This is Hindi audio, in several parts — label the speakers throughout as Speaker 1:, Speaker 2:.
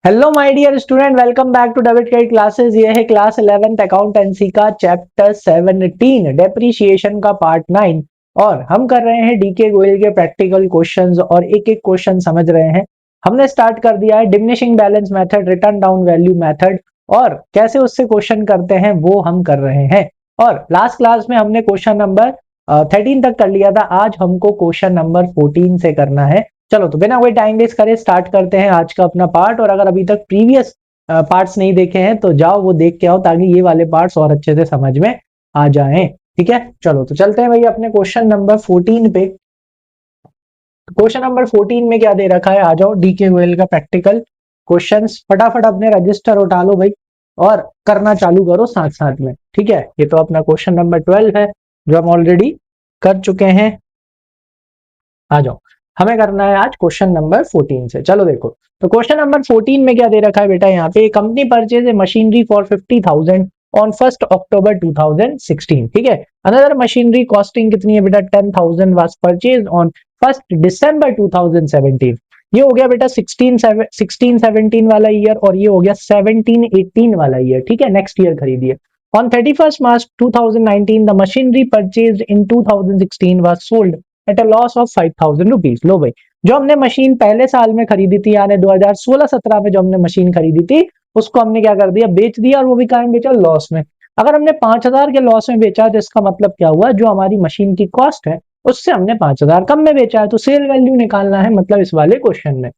Speaker 1: Hello my dear student, welcome back to debit credit classes. ये है क्लास 11th अकाउंटेंसी का चैप्टर 17 डेप्रीशिएशन का पार्ट 9 और हम कर रहे हैं डीके गोयल के प्रैक्टिकल क्वेश्चंस और एक एक क्वेश्चन समझ रहे हैं। हमने स्टार्ट कर दिया है diminishing balance method, return down value method और कैसे उससे क्वेश्चन करते हैं वो हम कर रहे हैं। और लास्ट क्लास में हमने क्वेश्चन नंबर 13 तक कर लिया था। आज हमको क्वेश्चन नंबर 14 से करना है। चलो तो बिना कोई टाइम वेस्ट करे स्टार्ट करते हैं आज का अपना पार्ट। और अगर अभी तक प्रीवियस पार्ट्स नहीं देखे हैं तो जाओ वो देख के आओ ताकि ये वाले पार्ट्स और अच्छे से समझ में आ जाएं। ठीक है, चलो तो चलते हैं भाई अपने क्वेश्चन नंबर 14 पे। क्वेश्चन नंबर 14 में क्या दे रखा है, आ जाओ डीके गोयल का प्रैक्टिकल क्वेश्चंस। फटाफट अपने रजिस्टर उठा लो भाई और करना चालू करो साथ साथ में। ठीक है, ये तो अपना क्वेश्चन नंबर 12 है जो हम ऑलरेडी कर चुके हैं। आ जाओ, हमें करना है आज क्वेश्चन नंबर 14 से। चलो देखो, तो क्वेश्चन नंबर 14 में क्या दे रखा है बेटा, यहाँ पे company purchase a machinery for 50,000 on 1 अक्टूबर 2016। ठीक है, अनदर मशीनरी कॉस्टिंग कितनी है बेटा, 10,000 वाज परचेज ऑन 1 दिसंबर 2017। ये हो गया बेटा 16-17 वाला ईयर और ये हो गया 17-18 वाला ईयर। ठीक है, नेक्स्ट ईयर खरीदी है। On 31st March 2019, the machinery purchased in 2016 was sold at a loss of 5,000 rupees. लो भाई, जो हमने मशीन पहले साल में खरीदी थी यानी 2016-17 में जो हमने मशीन खरीदी थी उसको हमने क्या कर दिया, बेच दिया। और वो भी कहाँ बेचा, लॉस में। अगर हमने 5,000 के लॉस में बेचा तो इसका मतलब क्या हुआ, जो हमारी मशीन की कॉस्ट है उससे हमने 5,000 कम में बेचा है, तो सेल वैल्यू निकालना है मतलब इस वाले क्वेश्चन में।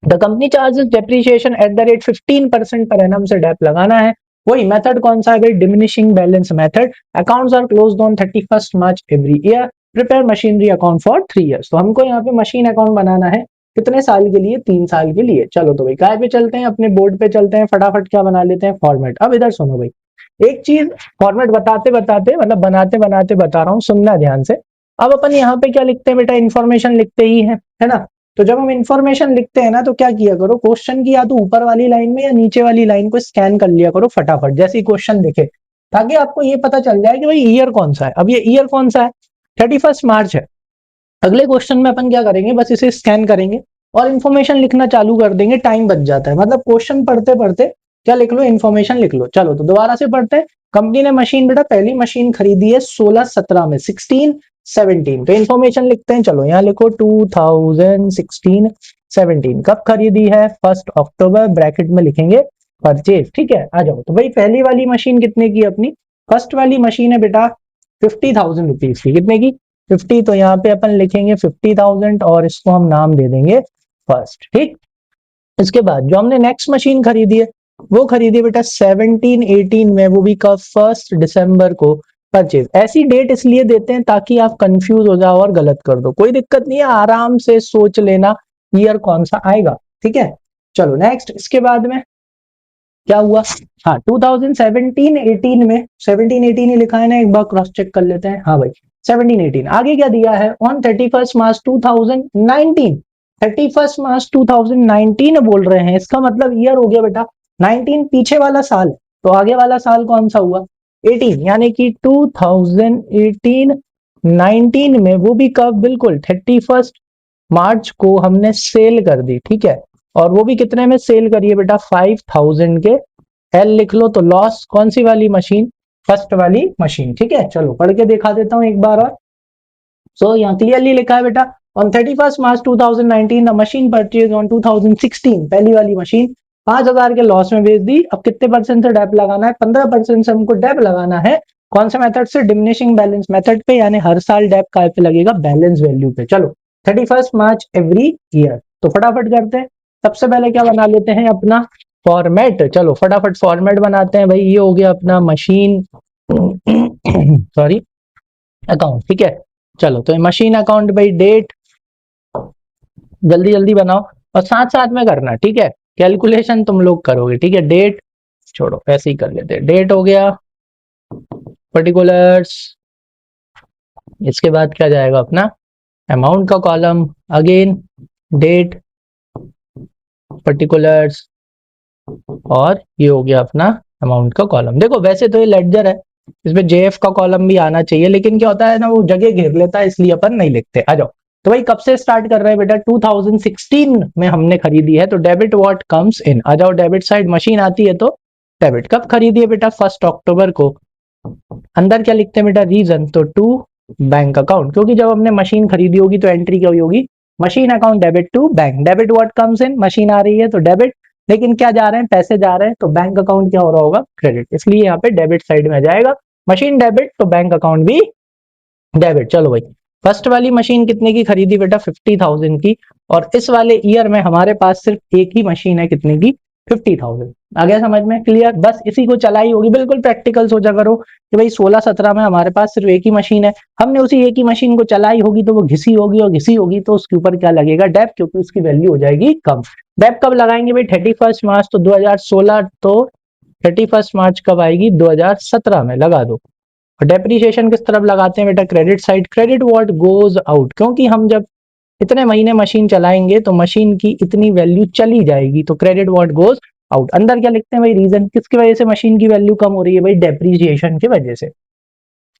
Speaker 1: The company charges depreciation at the rate 15% per annum से डेप लगाना है। वही मेथड कौन सा है भाई, diminishing balance method. Accounts are closed on 31st March every year. Prepare machinery account for 3 years. तो हमको यहाँ पे मशीन अकाउंट बनाना है कितने साल के लिए, 3 साल के लिए। चलो तो भाई काय पे चलते हैं, अपने बोर्ड पे चलते हैं, फटाफट क्या बना लेते हैं, फॉर्मेट। अब इधर सुनो भाई, एक चीज फॉर्मेट बताते बताते मतलब बनाते बनाते बता रहा हूँ, सुनना ध्यान से। अब अपन यहाँ पे क्या लिखते हैं बेटा, इन्फॉर्मेशन लिखते ही है ना। तो जब हम इन्फॉर्मेशन लिखते हैं ना तो क्या किया करो, क्वेश्चन की या तो ऊपर वाली लाइन में या नीचे वाली लाइन को स्कैन कर लिया करो फटाफट जैसे ही क्वेश्चन दिखे, ताकि आपको ये पता चल जाए कि भाई ईयर कौन सा है। अब ये ईयर कौन सा है, 31 मार्च है। अगले क्वेश्चन में अपन क्या करेंगे, बस इसे स्कैन करेंगे और इन्फॉर्मेशन लिखना चालू कर देंगे, टाइम बच जाता है। मतलब क्वेश्चन पढ़ते पढ़ते क्या लिख लो, इन्फॉर्मेशन लिख लो। चलो तो दोबारा से पढ़ते हैं। कंपनी ने मशीन बेटा पहली मशीन खरीदी है 16-17 में, 16-17। तो इन्फॉर्मेशन लिखते हैं, चलो यहाँ लिखो 2016-17। कब खरीदी है, 1 अक्टूबर, ब्रैकेट में लिखेंगे परचेज। ठीक है, आ जाओ तो भाई पहली वाली मशीन कितने की अपनी, फर्स्ट वाली मशीन है बेटा 50,000 रुपीज की। कितने की, 50। तो यहाँ पे अपन लिखेंगे 50,000 और इसको हम नाम दे देंगे फर्स्ट। ठीक, इसके बाद जो हमने नेक्स्ट मशीन खरीदी है वो खरीदी बेटा 17-18 में, वो भी कब, 1 दिसंबर को परचेज। ऐसी डेट इसलिए देते हैं ताकि आप कंफ्यूज हो जाओ और गलत कर दो, कोई दिक्कत नहीं है, आराम से सोच लेना ईयर कौन सा आएगा। ठीक है, चलो नेक्स्ट। इसके बाद में क्या हुआ, हाँ 2017-18 में, 17-18 ही लिखा है ना, एक बार क्रॉस चेक कर लेते हैं। हाँ भाई 17-18। आगे क्या दिया है, ऑन 31st मार्च 2019, 31st मार्च 2019 बोल रहे हैं, इसका मतलब ईयर हो गया बेटा 19 पीछे वाला साल, तो आगे वाला साल कौन सा हुआ, 18। यानी कि 2018-19 में, वो भी कब, बिल्कुल 31st मार्च को हमने सेल कर दी। ठीक है, और वो भी कितने में सेल करिए बेटा, 5,000 के। एल लिख लो, तो लॉस कौन सी वाली मशीन, फर्स्ट वाली मशीन। ठीक है, चलो पढ़ के दिखा देता हूं एक बार और। सो यहाँ क्लियरली लिखा है बेटा, on 31st March 2019 the machine purchase on 2016, पहली वाली मशीन 5,000 के लॉस में बेच दी। अब कितने परसेंट से डेप लगाना है, 15% से हमको डेप लगाना है। कौन से मेथड से, डिमिनिशिंग बैलेंस मेथड पे, यानी हर साल डेप काय पे लगेगा, बैलेंस वैल्यू पे। चलो 31st मार्च एवरी ईयर, तो फटाफट करते हैं। सबसे पहले क्या बना लेते हैं, अपना फॉर्मेट। चलो फटाफट फॉर्मेट बनाते हैं भाई। ये हो गया अपना मशीन सॉरी अकाउंट। ठीक है, चलो तो मशीन अकाउंट भाई, डेट जल्दी जल्दी बनाओ और साथ साथ में करना। ठीक है, कैलकुलेशन तुम लोग करोगे। ठीक है, डेट छोड़ो, ऐसे ही कर लेते हैं। डेट हो गया, पर्टिकुलर्स, इसके बाद क्या जाएगा अपना अमाउंट का कॉलम, अगेन डेट, पर्टिकुलर्स, और ये हो गया अपना अमाउंट का कॉलम। देखो वैसे तो ये लेडजर है, इसमें जेएफ का कॉलम भी आना चाहिए, लेकिन क्या होता है ना, वो जगह घेर लेता है, इसलिए अपन नहीं लिखते। आ जाओ तो भाई कब से स्टार्ट कर रहे हैं बेटा, 2016 में हमने खरीदी है, तो डेबिट व्हाट कम्स इन, आ जाओ डेबिट साइड, मशीन आती है तो डेबिट। कब खरीदी है बेटा, 1 अक्टूबर को। अंदर क्या लिखते हैं बेटा, रीजन, तो टू बैंक अकाउंट, क्योंकि जब हमने मशीन खरीदी होगी तो एंट्री क्या हुई होगी, machine account debit to bank. Debit what comes in, machine आ रही है तो डेबिट, लेकिन क्या जा रहे हैं, पैसे जा रहे हैं, तो बैंक अकाउंट क्या हो रहा होगा, क्रेडिट, इसलिए यहाँ पे डेबिट साइड में आ जाएगा। मशीन डेबिट तो बैंक अकाउंट भी डेबिट। चलो भाई, फर्स्ट वाली मशीन कितने की खरीदी बेटा, 50,000 की, और इस वाले ईयर में हमारे पास सिर्फ एक ही मशीन है, कितने की, 50,000। आ गया समझ में, क्लियर, बस इसी को चलाई होगी, बिल्कुल प्रैक्टिकल सोचा करो कि भाई 16-17 में हमारे पास सिर्फ एक ही मशीन है, हमने उसी एक ही मशीन को चलाई होगी तो वो घिसी होगी, और घिसी होगी तो उसके ऊपर क्या लगेगा, डेप, क्योंकि उसकी वैल्यू हो जाएगी कम। डेप कब लगाएंगे भाई, 31 मार्च, तो 2016, तो 31 मार्च कब आएगी, 2017 में लगा दो। और डेप्रीशिएशन किस तरफ लगाते हैं बेटा, credit side. Credit what goes out, क्योंकि हम जब इतने महीने मशीन चलाएंगे तो मशीन की इतनी वैल्यू चली जाएगी, तो क्रेडिट व्हाट गोज आउट। अंदर क्या लिखते हैं भाई, रीजन, किसकी वजह से मशीन की वैल्यू कम हो रही है भाई, डेप्रीशिएशन की वजह से।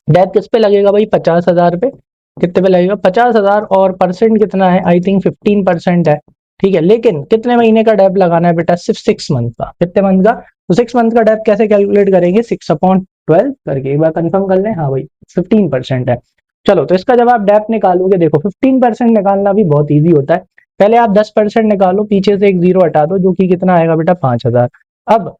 Speaker 1: डेप किस पे लगेगा भाई, 50,000 पे, कितने पे लगेगा, 50,000, और परसेंट कितना है, आई थिंक 15% है, ठीक है। लेकिन कितने महीने का डेप लगाना है बेटा, सिर्फ 6 मंथ का। कितने मंथ का, तो 6 मंथ का डेप कैसे कैलकुलेट करेंगे, 6/12 करके, एक बार कंफर्म कर लें, हाँ भाई 15% है। चलो, तो इसका जब आप डेप निकालोगे, देखो 15% निकालना भी बहुत ईजी होता है। पहले आप 10% निकालो, पीछे से एक जीरो हटा दो, जो कि कितना आएगा बेटा, 5,000। अब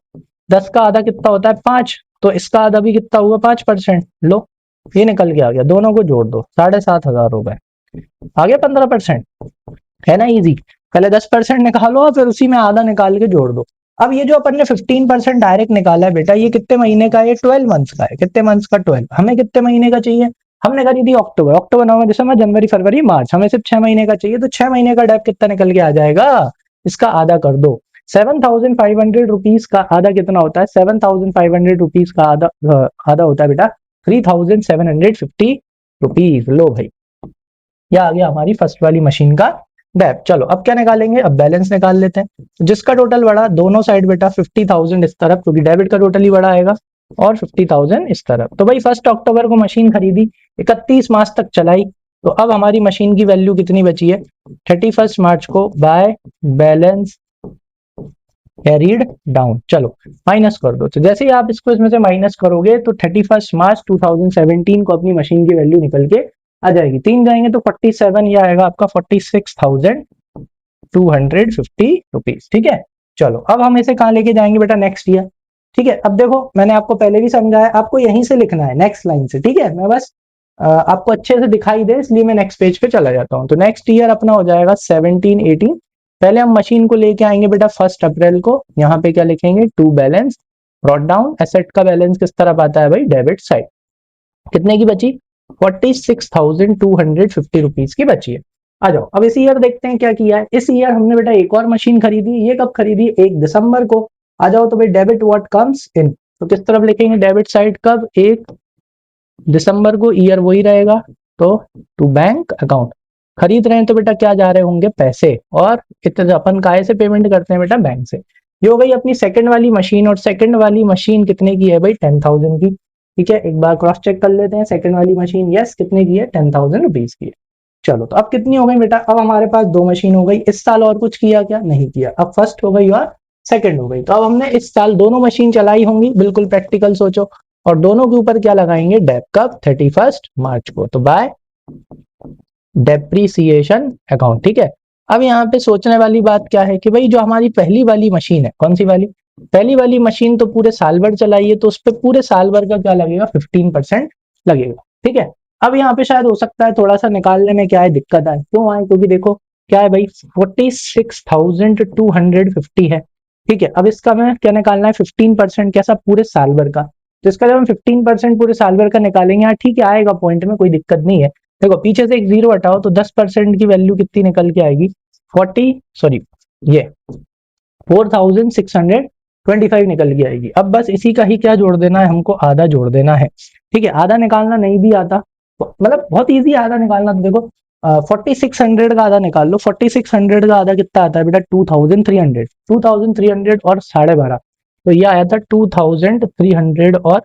Speaker 1: 10 का आधा कितना होता है, 5, तो इसका आधा भी कितना हुआ, 5%। लो, ये निकल के आ गया, दोनों को जोड़ दो, 7,500 हो गए, आ गया 15%, है ना इजी। पहले 10% निकालो, फिर उसी में आधा निकाल के जोड़ दो। अब ये जो अपन ने 15% डायरेक्ट निकाला है बेटा, ये कितने महीने का है, 12 मंथ्स का है। कितने मंथ्स का, 12। हमें कितने महीने का चाहिए, हमने खरीदी अक्टूबर, अक्टूबर, नवंबर, दिसंबर, जनवरी, फरवरी, मार्च, हमें सिर्फ 6 महीने का चाहिए, तो 6 महीने का डेप कितना निकल के आ जाएगा, इसका आधा कर दो। 7,500 रुपीज का आधा कितना होता है, 7,500 रुपीज का आधा आधा होता है बेटा 3,750 रुपीज। लो भाई, यह आ गया हमारी फर्स्ट वाली मशीन का डेप। चलो, अब क्या निकालेंगे, अब बैलेंस निकाल लेते हैं। जिसका टोटल बढ़ा दोनों साइड बेटा, 50,000 इस तरफ, क्योंकि डेबिट का टोटल ही बड़ा आएगा, और 50,000 इस तरफ। तो भाई 1 अक्टूबर को मशीन खरीदी, 31 मार्च तक चलाई, तो अब हमारी मशीन की वैल्यू कितनी बची है, 31 मार्च को बाय बैलेंस कैरीड डाउन। चलो, माइनस कर दो, तो जैसे ही आप इसको इसमें से माइनस करोगे तो 31 मार्च 2017 को अपनी मशीन की वैल्यू निकल के आ जाएगी। 3 जाएंगे तो 47, ये आएगा आपका 46,250 रुपीज, ठीक है। चलो, अब हम इसे कहाँ लेके जाएंगे बेटा, नेक्स्ट ईयर, ठीक है। अब देखो, मैंने आपको पहले भी समझाया, आपको यहीं से लिखना है, नेक्स्ट लाइन से, ठीक है। मैं बस आपको अच्छे से दिखाई दे इसलिए मैं नेक्स्ट पेज पे चला जाता हूँ। तो नेक्स्ट ईयर अपना हो जाएगा 17-18। पहले हम मशीन को लेके आएंगे बेटा 1 अप्रैल को, यहाँ पे क्या लिखेंगे, to balance brought down. Asset का बैलेंस किस तरफ आता है भाई, डेबिट साइड। कितने की बची, 46,250 रुपीज की बची है। आ जाओ, अब इस ईयर देखते हैं क्या किया है। इस ईयर हमने बेटा एक और मशीन खरीदी, ये कब खरीदी, 1 दिसंबर को। आ जाओ, तो भाई डेबिट व्हाट कम्स इन, तो किस तरफ लिखेंगे, डेबिट साइड, कब, 1 दिसंबर को, ईयर वही रहेगा, तो टू बैंक अकाउंट। खरीद रहे हैं तो बेटा क्या जा रहे होंगे, पैसे, और इतना अपन काय से पेमेंट करते हैं बेटा, बैंक से। ये हो गई अपनी सेकंड वाली मशीन, और सेकंड वाली मशीन कितने की है भाई, 10,000 की, ठीक है। एक बार क्रॉस चेक कर लेते हैं, सेकंड वाली मशीन, यस, कितने की है, 10,000 रुपीज की है। चलो, तो अब कितनी हो गई बेटा, अब हमारे पास 2 मशीन हो गई। इस साल और कुछ किया क्या, नहीं किया। अब फर्स्ट हो गई और सेकंड हो गई, तो अब हमने इस साल दोनों मशीन चलाई होंगी, बिल्कुल प्रैक्टिकल सोचो, और दोनों के ऊपर क्या लगाएंगे, डेप, कब, 31 मार्च को, तो बाय डेप्रीसिएशन अकाउंट, ठीक है। अब यहाँ पे सोचने वाली बात क्या है कि भाई जो हमारी पहली वाली मशीन है, कौन सी वाली, पहली वाली मशीन तो पूरे साल भर चलाई है, तो उस पर पूरे साल भर का क्या लगेगा, 15% लगेगा, ठीक है। अब यहाँ पे शायद हो सकता है थोड़ा सा निकालने में क्या है, दिक्कत आए, क्यों आए, क्योंकि देखो क्या है भाई, 46,250 है, ठीक है। अब इसका मैं क्या निकालना है, 15% कैसा, पूरे साल भर का। तो इसका जब हम 15% पूरे साल भर का निकालेंगे, हाँ ठीक है, आएगा पॉइंट में, कोई दिक्कत नहीं है। देखो, पीछे से एक जीरो हटाओ तो 10% की वैल्यू कितनी निकल के आएगी, 4,625 निकल के आएगी। अब बस इसी का ही क्या जोड़ देना है, हमको आधा जोड़ देना है, ठीक है। आधा निकालना नहीं भी आता, मतलब बहुत ईजी आधा निकालना। तो देखो 4600 का आधा निकाल लो, 4600 का आधा कितना आता है बेटा, 2300, 2300 और 12.5, तो ये आया था 2300 और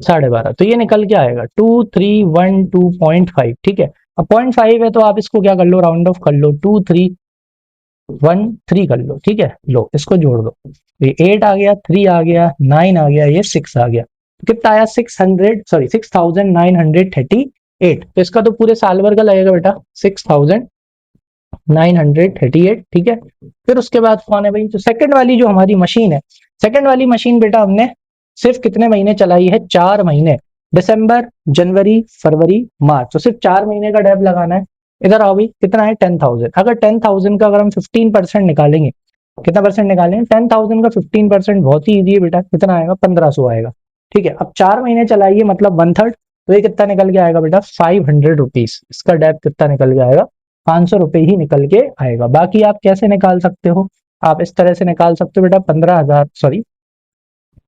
Speaker 1: 12.5, तो ये निकल के आएगा 2312.5, ठीक है। अब 0.5 है तो आप इसको क्या कर लो, राउंड ऑफ कर लो, 2 3 1 3 कर लो, ठीक है। लो इसको जोड़ दो, ये 8 आ गया, 3 आ गया, 9 आ गया, ये 6 आ गया। तो कितना आया, 6938। तो इसका तो पूरे साल भर का लगेगा बेटा 6938, ठीक है। फिर उसके बाद कौन है भाई, तो सेकंड वाली जो हमारी मशीन है, सेकंड वाली मशीन बेटा हमने सिर्फ कितने महीने चलाई है, 4 महीने, दिसंबर, जनवरी, फरवरी, मार्च। तो सिर्फ 4 महीने का डेप लगाना है। इधर आओ भाई, कितना है 10,000। अगर 10,000 का अगर हम 15% निकालेंगे, कितना परसेंट निकालेंगे, 10,000 का 15% बहुत ही ईजी है बेटा, कितना आएगा, 1500 आएगा, ठीक है। अब 4 महीने चलाइए मतलब 1/3, तो ये कितना निकल के आएगा बेटा, 500 रुपीज। इसका डेप कितना निकल के आएगा, 500 रुपए ही निकल के आएगा। बाकी आप कैसे निकाल सकते हो, आप इस तरह से निकाल सकते हो बेटा, 15,000 सॉरी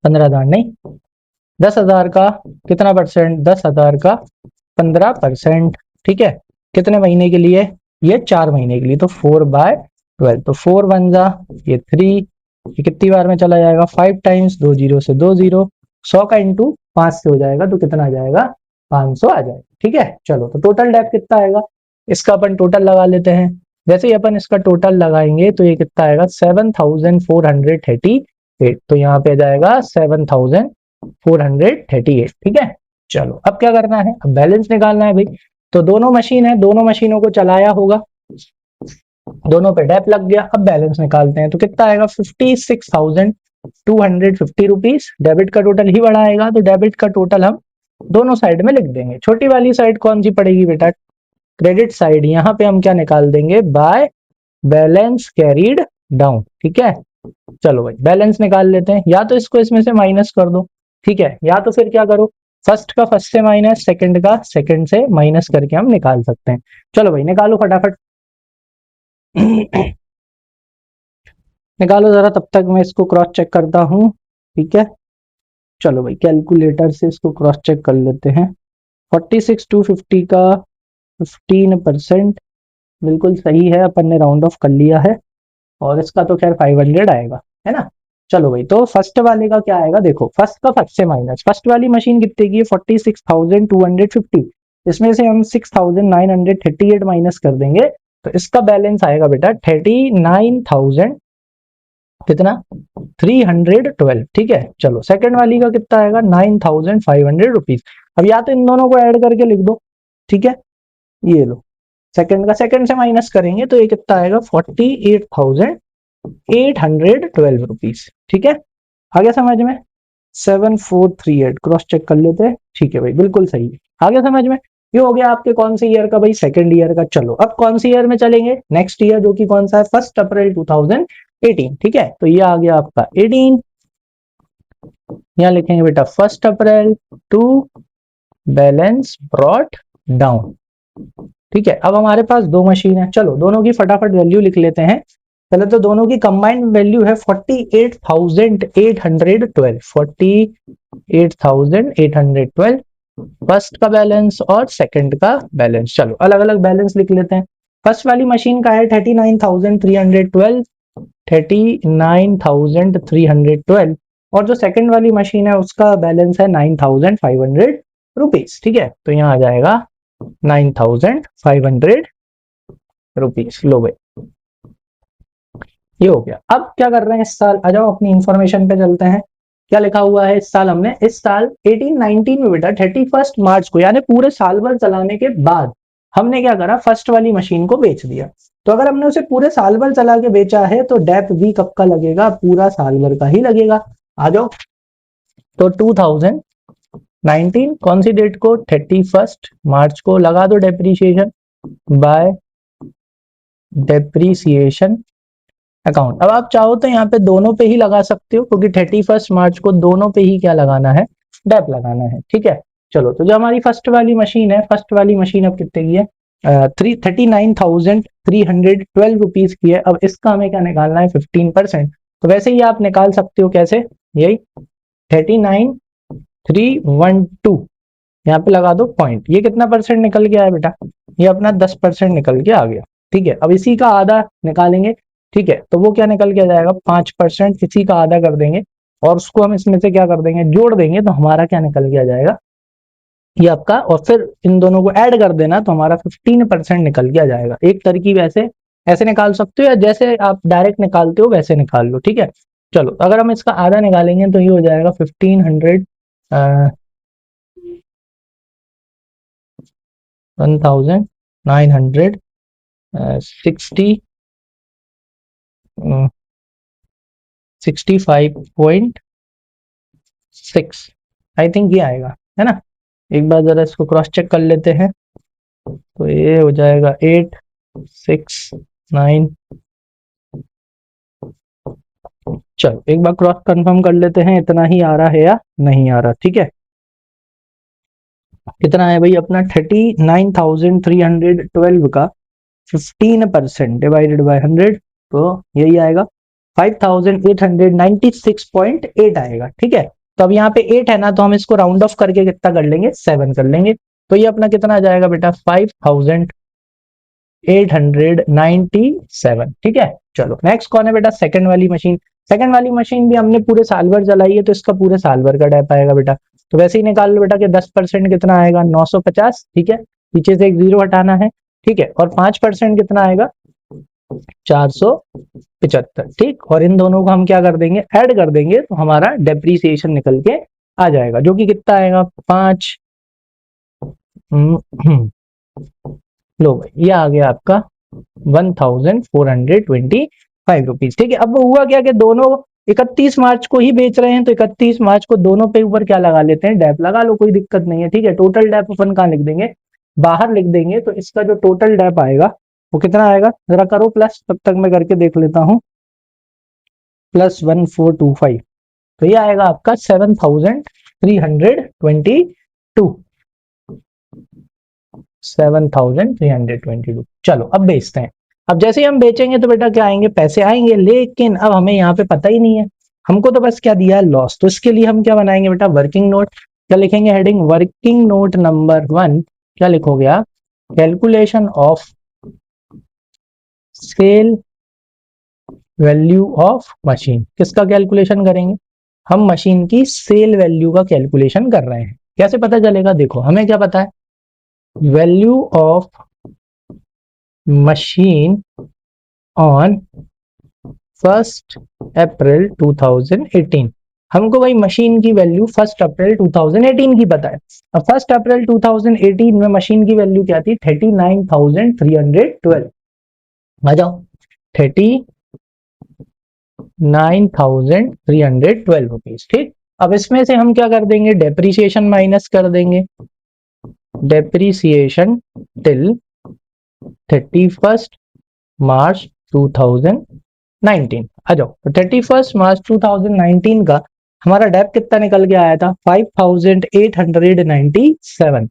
Speaker 1: 15,000 नहीं, 10,000 का कितना परसेंट, 10,000 का 15%, ठीक है। कितने महीने के लिए, ये 4 महीने के लिए, तो 4/12, तो 4 1 जा ये 3, ये कितनी बार में चला जाएगा, 5 टाइम्स, 2 0 से 2 0, 100 का इंटू 5 से हो जाएगा, तो कितना आ जाएगा, 500 आ जाएगा, ठीक है। चलो तो टोटल डेप कितना आएगा, इसका अपन टोटल लगा लेते हैं। जैसे ही अपन इसका टोटल लगाएंगे तो ये कितना आएगा, 7,438। तो यहाँ पे आ जाएगा 7,438, ठीक है। चलो अब क्या करना है, अब बैलेंस निकालना है भाई। तो दोनों मशीन है, दोनों मशीनों को चलाया होगा, दोनों पे डेप लग गया। अब बैलेंस निकालते हैं, तो कितना आएगा, 56,250 रुपीज। डेबिट का टोटल ही बड़ा आएगा, तो डेबिट का टोटल हम दोनों साइड में लिख देंगे। छोटी वाली साइड कौन सी पड़ेगी बेटा, क्रेडिट साइड। यहाँ पे हम क्या निकाल देंगे, बाय बैलेंस कैरीड डाउन, ठीक है। चलो भाई बैलेंस निकाल लेते हैं, या तो इसको इसमें से माइनस कर दो, ठीक है, या तो फिर क्या करो, फर्स्ट का फर्स्ट से माइनस, सेकंड का सेकंड से माइनस करके हम निकाल सकते हैं। चलो भाई निकालो फटाफट निकालो जरा, तब तक मैं इसको क्रॉस चेक करता हूँ, ठीक है। चलो भाई कैलकुलेटर से इसको क्रॉस चेक कर लेते हैं। 46,250 का 15% बिल्कुल सही है, अपन ने राउंड ऑफ कर लिया है, और इसका तो खैर 500 आएगा, है ना। चलो भाई, तो फर्स्ट वाले का क्या आएगा, देखो फर्स्ट का फर्स्ट से माइनस, फर्स्ट वाली मशीन कितने की है, 46,250, इसमें से हम 6,938 माइनस कर देंगे, तो इसका बैलेंस आएगा बेटा 39,000 कितना, 312, ठीक है। चलो सेकंड वाली का कितना आएगा, 9,500 रुपीज। अब या तो इन दोनों को ऐड करके लिख दो, ठीक है, ये लो, सेकंड का सेकंड से माइनस करेंगे तो ये कितना आएगा, 48,812 रुपीज, ठीक है। आगे समझ में, 7438 क्रॉस चेक कर लेते हैं, ठीक है भाई बिल्कुल सही है, आगे समझ में। ये हो गया आपके कौन से ईयर का भाई, सेकंड ईयर का। चलो अब कौन सी ईयर में चलेंगे, नेक्स्ट ईयर, जो कि कौन सा है, 1 अप्रैल 2018, ठीक है। तो ये आ गया आपका 18, यहाँ लिखेंगे बेटा 1 अप्रैल टू बैलेंस ब्रॉट डाउन, ठीक है। अब हमारे पास दो मशीन है, चलो दोनों की फटाफट वैल्यू लिख लेते हैं। पहले तो दोनों की कंबाइंड वैल्यू है 48,812, 48,812 फर्स्ट का बैलेंस और सेकंड का बैलेंस। चलो अलग अलग बैलेंस लिख लेते हैं। फर्स्ट वाली मशीन का है 39,312, 39,312, और जो सेकंड वाली मशीन है उसका बैलेंस है 9,500 रुपीज, ठीक है। तो यहाँ आ जाएगा 9,500 रुपीज। लो भाई ये हो गया। अब क्या कर रहे हैं इस साल, आ जाओ अपनी इंफॉर्मेशन पे चलते हैं। क्या लिखा हुआ है इस साल, हमने इस साल 18-19 में बेटा 31 मार्च को, यानी पूरे साल भर चलाने के बाद हमने क्या करा, फर्स्ट वाली मशीन को बेच दिया। तो अगर हमने उसे पूरे साल भर चला के बेचा है तो डेप भी कब का लगेगा, पूरा साल भर का ही लगेगा। आ जाओ, तो 2019 कौन सी डेट को, 31 मार्च को लगा दो डेप्रीशिएशन बाय डेप्रीसिएशन अकाउंट। अब आप चाहो तो यहाँ पे दोनों पे ही लगा सकते हो, क्योंकि 31 मार्च को दोनों पे ही क्या लगाना है, डेप लगाना है, ठीक है। चलो तो जो हमारी फर्स्ट वाली मशीन है, फर्स्ट वाली मशीन अब कितने की है, 39,312 रुपीज की है। अब इसका हमें क्या निकालना है, 15%। तो वैसे ही आप निकाल सकते हो, कैसे, यही 39,312 यहाँ पे लगा दो पॉइंट, ये कितना परसेंट निकल गया है बेटा, ये अपना 10% निकल के आ गया, ठीक है। अब इसी का आधा निकालेंगे, ठीक है, तो वो क्या निकल के आ जाएगा, 5%, इसी का आधा कर देंगे और उसको हम इसमें से क्या कर देंगे, जोड़ देंगे, तो हमारा क्या निकल के आ जाएगा, ये आपका, और फिर इन दोनों को ऐड कर देना तो हमारा 15% निकल के आ जाएगा। एक तरकीब ऐसे ऐसे निकाल सकते हो, या जैसे आप डायरेक्ट निकालते हो वैसे निकाल लो, ठीक है। चलो अगर हम इसका आधा निकालेंगे तो ये हो जाएगा 1500 1960 65.6 आई थिंक ये आएगा, है ना। एक बार जरा इसको क्रॉस चेक कर लेते हैं, तो ये हो जाएगा 869। चलो एक बार क्रॉस कंफर्म कर लेते हैं इतना ही आ रहा है या नहीं आ रहा, ठीक है। कितना है भाई अपना 39,312 का 15% डिवाइडेड बाय 100, तो यही आएगा 5,896.8 आएगा, ठीक है। तो अब यहाँ पे 8 है ना, तो हम इसको राउंड ऑफ करके कितना कर लेंगे, 7 कर लेंगे। तो ये अपना कितना आ जाएगा बेटा 5,897, ठीक है। चलो नेक्स्ट कौन है बेटा, सेकंड वाली मशीन। सेकंड वाली मशीन भी हमने पूरे साल भर चलाई है, तो इसका पूरे साल भर का डेप आएगा बेटा। तो वैसे ही निकाल लो बेटा कि 10% कितना आएगा 950, ठीक है। पीछे से एक जीरो हटाना है, ठीक है। और 5% कितना आएगा 475, ठीक। और इन दोनों को हम क्या कर देंगे, ऐड कर देंगे, तो हमारा डेप्रीसिएशन निकल के आ जाएगा, जो कि कितना आएगा 5 लो भाई, ये आ गया आपका 1,425 रुपीज, ठीक है। अब वो हुआ क्या कि दोनों 31 मार्च को ही बेच रहे हैं, तो 31 मार्च को दोनों पे ऊपर क्या लगा लेते हैं, डेप लगा लो, कोई दिक्कत नहीं है, ठीक है। टोटल डेप अपन कहाँ लिख देंगे, बाहर लिख देंगे। तो इसका जो टोटल डेप आएगा वो कितना आएगा, जरा करो प्लस, तब तक मैं करके देख लेता हूँ। +1425, तो ये आएगा आपका 7,322, 7,322। चलो अब बेचते हैं। अब जैसे ही हम बेचेंगे तो बेटा क्या आएंगे, पैसे आएंगे, लेकिन अब हमें यहाँ पे पता ही नहीं है, हमको तो बस क्या दिया है, लॉस। तो इसके लिए हम क्या बनाएंगे बेटा, वर्किंग नोट। क्या लिखेंगे, हेडिंग वर्किंग नोट नंबर 1, क्या लिखोगे आप, calculation of sale value of machine. किसका कैलकुलेशन करेंगे, हम मशीन की सेल वैल्यू का कैलकुलेशन कर रहे हैं। कैसे पता चलेगा, देखो हमें क्या पता है, वैल्यू ऑफ मशीन ऑन 1 अप्रैल 2018। हमको भाई मशीन की वैल्यू 1 अप्रैल 2018 की पता है। अब 1 अप्रैल 2018 में मशीन की वैल्यू क्या थी, 39,312। आ जाओ, 39,312 रुपीज, ठीक। अब इसमें से हम क्या कर देंगे, डेप्रीसिएशन माइनस कर देंगे, डेप्रीसिएशन टिल 31 मार्च 2019। आ जाओ, तो 31 मार्च 2019 का हमारा डेप कितना निकल के आया था, 5,897,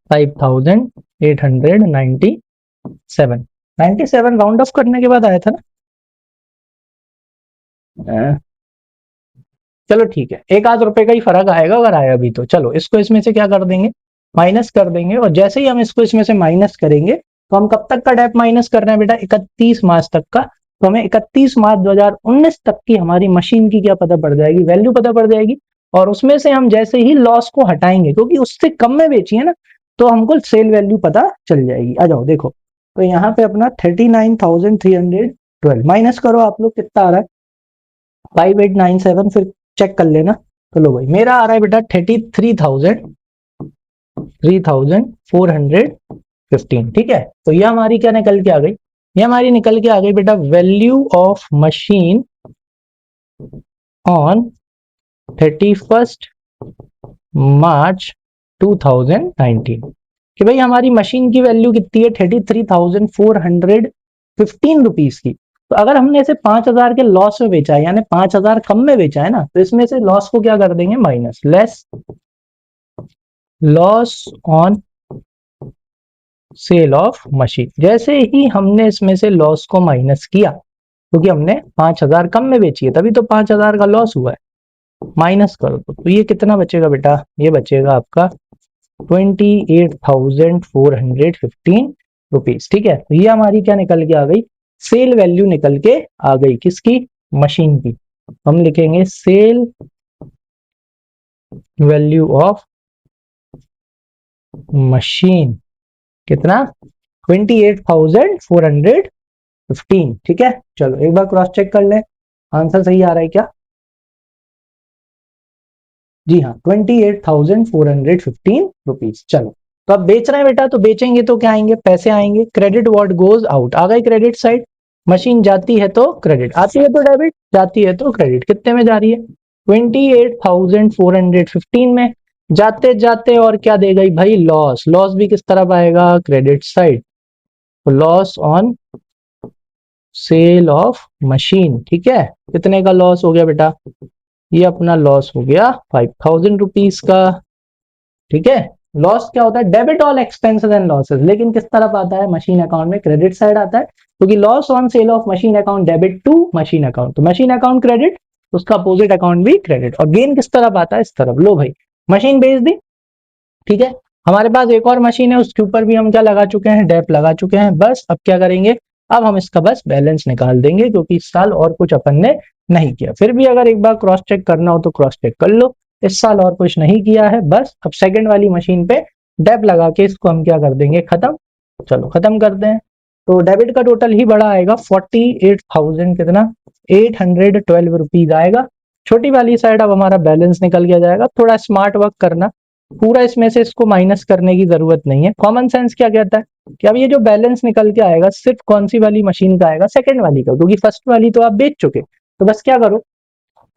Speaker 1: 5,897, 97 राउंड ऑफ करने के बाद आया था ना। चलो ठीक है, एक आध रुपए का ही फर्क आएगा अगर आया भी तो। चलो इसको इसमें से क्या कर देंगे, माइनस कर देंगे। और जैसे ही हम इसको इसमें से माइनस करेंगे, तो हम कब तक का डेप माइनस कर रहे हैं बेटा, 31 मार्च तक का। तो हमें 31 मार्च 2019 तक की हमारी मशीन की क्या पता पड़ जाएगी, वैल्यू पता पड़ जाएगी। और उसमें से हम जैसे ही लॉस को हटाएंगे, क्योंकि उससे कम में बेची है ना, तो हमको सेल वैल्यू पता चल जाएगी। आ जाओ देखो, तो यहाँ पे अपना 39,312 माइनस करो आप लोग, कितना आ रहा है 5,897, फिर चेक कर लेना। तो लो भाई, मेरा आ रहा है बेटा 33,415, ठीक है। तो ये हमारी क्या निकल के आ गई, ये हमारी निकल के आ गई बेटा वैल्यू ऑफ मशीन ऑन 31 मार्च 2019, कि भाई हमारी मशीन की वैल्यू कितनी है, 33,415 रुपीज की। तो अगर हमने इसे 5,000 के लॉस में बेचा है, यानी 5,000 कम में बेचा है ना, तो इसमें से लॉस को क्या कर देंगे, minus, less loss on sale of machine. जैसे ही हमने इसमें से लॉस को माइनस किया, क्योंकि हमने 5,000 कम में बेची है, तभी तो 5,000 का लॉस हुआ है, माइनस करो तो ये कितना बचेगा बेटा, ये बचेगा आपका 28,415 रुपीज, ठीक है। तो ये हमारी क्या निकल के आ गई, सेल वैल्यू निकल के आ गई, किसकी, मशीन की। हम लिखेंगे सेल वैल्यू ऑफ मशीन कितना 28,415, ठीक है। चलो एक बार क्रॉस चेक कर लें, आंसर सही आ रहा है क्या? जी हाँ, 28,415 रुपीज। चलो तो अब बेच रहे हैं बेटा, तो बेचेंगे तो क्या आएंगे? पैसे आएंगे। क्रेडिट व्हाट गोज आउट, आ गई क्रेडिट साइड। मशीन जाती है तो क्रेडिट, आती है तो डेबिट, जाती है तो क्रेडिट। कितने में जा रही है? 28,415 में। जाते जाते और क्या दे गई भाई? लॉस। लॉस भी किस तरफ आएगा? Credit side. तो loss on sale of machine, ठीक है। कितने का लॉस हो गया बेटा? ये अपना लॉस हो गया 5,000 रुपीज का, ठीक है। लॉस क्या होता है? Debit all expenses and losses, लेकिन किस तरफ आता है? मशीन अकाउंट में, क्रेडिट साइड आता है, क्योंकि loss on sale of machine account debit to machine account, तो मशीन अकाउंट क्रेडिट, उसका अपोजिट अकाउंट भी क्रेडिट। और गेन किस तरफ आता है? इस तरफ। लो भाई, मशीन बेच दी, ठीक है। हमारे पास एक और मशीन है, उसके ऊपर भी हम क्या लगा चुके हैं? डेप लगा चुके हैं। बस अब क्या करेंगे? अब हम इसका बस बैलेंस निकाल देंगे, क्योंकि इस साल और कुछ अपन ने नहीं किया। फिर भी अगर एक बार क्रॉस चेक करना हो तो क्रॉस चेक कर लो। इस साल और कुछ नहीं किया है, बस अब सेकंड वाली मशीन पे डेप लगा के इसको हम क्या कर देंगे? खत्म। चलो खत्म करते हैं। तो डेबिट का टोटल ही बड़ा आएगा 48,000 कितना 812 रुपीज आएगा। छोटी वाली साइड अब हमारा बैलेंस निकल के जाएगा। थोड़ा स्मार्ट वर्क करना, पूरा इसमें से इसको माइनस करने की जरूरत नहीं है। कॉमन सेंस क्या कहता है कि अब ये जो बैलेंस निकल के आएगा सिर्फ कौन सी वाली मशीन का आएगा? सेकंड वाली का, क्योंकि फर्स्ट वाली तो आप बेच चुके। तो बस क्या करो,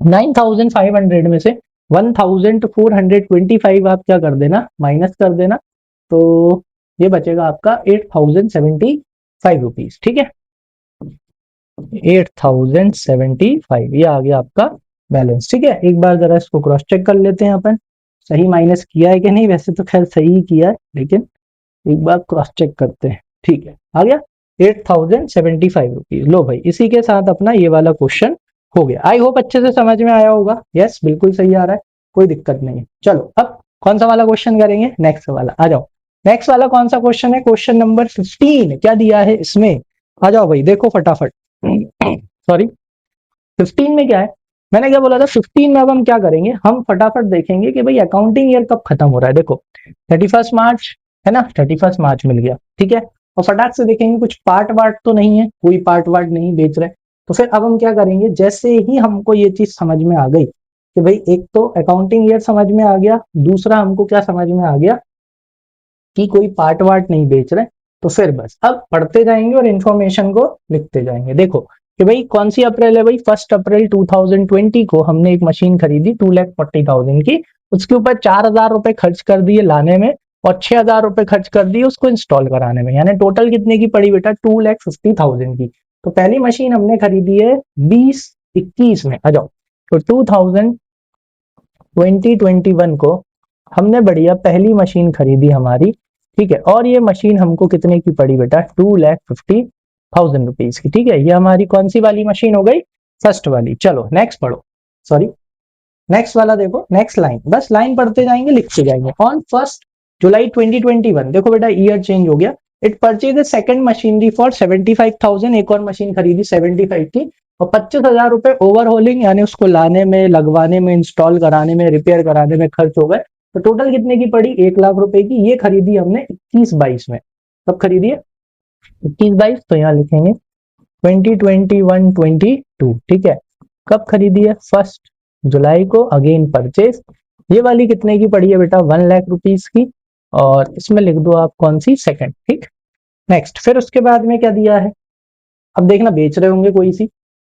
Speaker 1: 9,500 में से 1,425 आप क्या कर देना? माइनस कर देना। तो ये बचेगा आपका 8,075 रुपीज, ठीक है। 8,075 ये आ गया आपका बैलेंस, ठीक है। एक बार जरा इसको क्रॉस चेक कर लेते हैं अपन, सही माइनस किया है कि नहीं। वैसे तो खैर सही ही किया है, लेकिन एक बार क्रॉस चेक करते हैं, ठीक है। आ गया 8,075 रुपीज। लो भाई, इसी के साथ अपना ये वाला क्वेश्चन हो गया। आई होप अच्छे से समझ में आया होगा। यस, बिल्कुल सही आ रहा है, कोई दिक्कत नहीं है। चलो अब कौन सा वाला क्वेश्चन करेंगे? नेक्स्ट वाला आ जाओ। नेक्स्ट वाला कौन सा क्वेश्चन है? Question number 15। क्या दिया है इसमें? आ जाओ भाई, देखो फटाफट। सॉरी, 15 में क्या है? मैंने क्या बोला था? 15 में अब हम क्या करेंगे? हम फटाफट देखेंगे कि भाई अकाउंटिंग ईयर कब खत्म हो रहा है। देखो 31 मार्च है ना, 31 मार्च मिल गया, ठीक है। और फटाक से देखेंगे कुछ पार्ट वार्ट तो नहीं है, कोई पार्ट वार्ट नहीं बेच रहे। तो फिर अब हम क्या करेंगे? जैसे ही हमको ये चीज समझ में आ गई कि भाई एक तो अकाउंटिंग ईयर समझ में आ गया, दूसरा हमको क्या समझ में आ गया कि कोई पार्ट वार्ट नहीं बेच रहे, तो फिर बस अब पढ़ते जाएंगे और इन्फॉर्मेशन को लिखते जाएंगे। देखो कि भाई कौन सी अप्रैल है? भाई 1 अप्रैल 2020 को हमने एक मशीन खरीदी 2,40,000 की। उसके ऊपर 4,000 रुपए खर्च कर दिए लाने में, और 6,000 रुपए खर्च कर दिए उसको इंस्टॉल कराने में, यानी टोटल कितने की पड़ी बेटा? 2,50,000 की। तो पहली मशीन हमने खरीदी है 2021 में। आ जाओ, तो 2021 को हमने बढ़िया पहली मशीन खरीदी हमारी, ठीक है। और ये मशीन हमको कितने की पड़ी बेटा? 2,50,000 रुपीज की, ठीक है। ये हमारी कौन सी वाली मशीन हो गई? फर्स्ट वाली। चलो नेक्स्ट पढ़ो, सॉरी नेक्स्ट वाला देखो, नेक्स्ट लाइन, बस लाइन पढ़ते जाएंगे लिखते जाएंगे। ऑन 1 जुलाई 2021, देखो बेटा ईयर चेंज हो गया। It purchase the second machinery for 75,000, एक और मशीन खरीदी 75 की, और 25,000 रुपए ओवरहोलिंग यानी उसको लाने में, लगवाने में, इंस्टॉल कराने में, रिपेयर कराने में खर्च हो गए। तो टोटल कितने की पड़ी? 1,00,000 रुपए की। ये खरीदी हमने 21-22 में। कब खरीदी है? 21-22, तो यहाँ लिखेंगे 2021-22, ठीक है। कब खरीदी है? 1 जुलाई को। अगेन परचेज, ये वाली कितने की पड़ी है बेटा? 1,00,000 रुपीज की। और इसमें लिख दो आप कौन सी? सेकंड, ठीक। नेक्स्ट, फिर उसके बाद में क्या दिया है? अब देखना, बेच रहे होंगे कोई सी।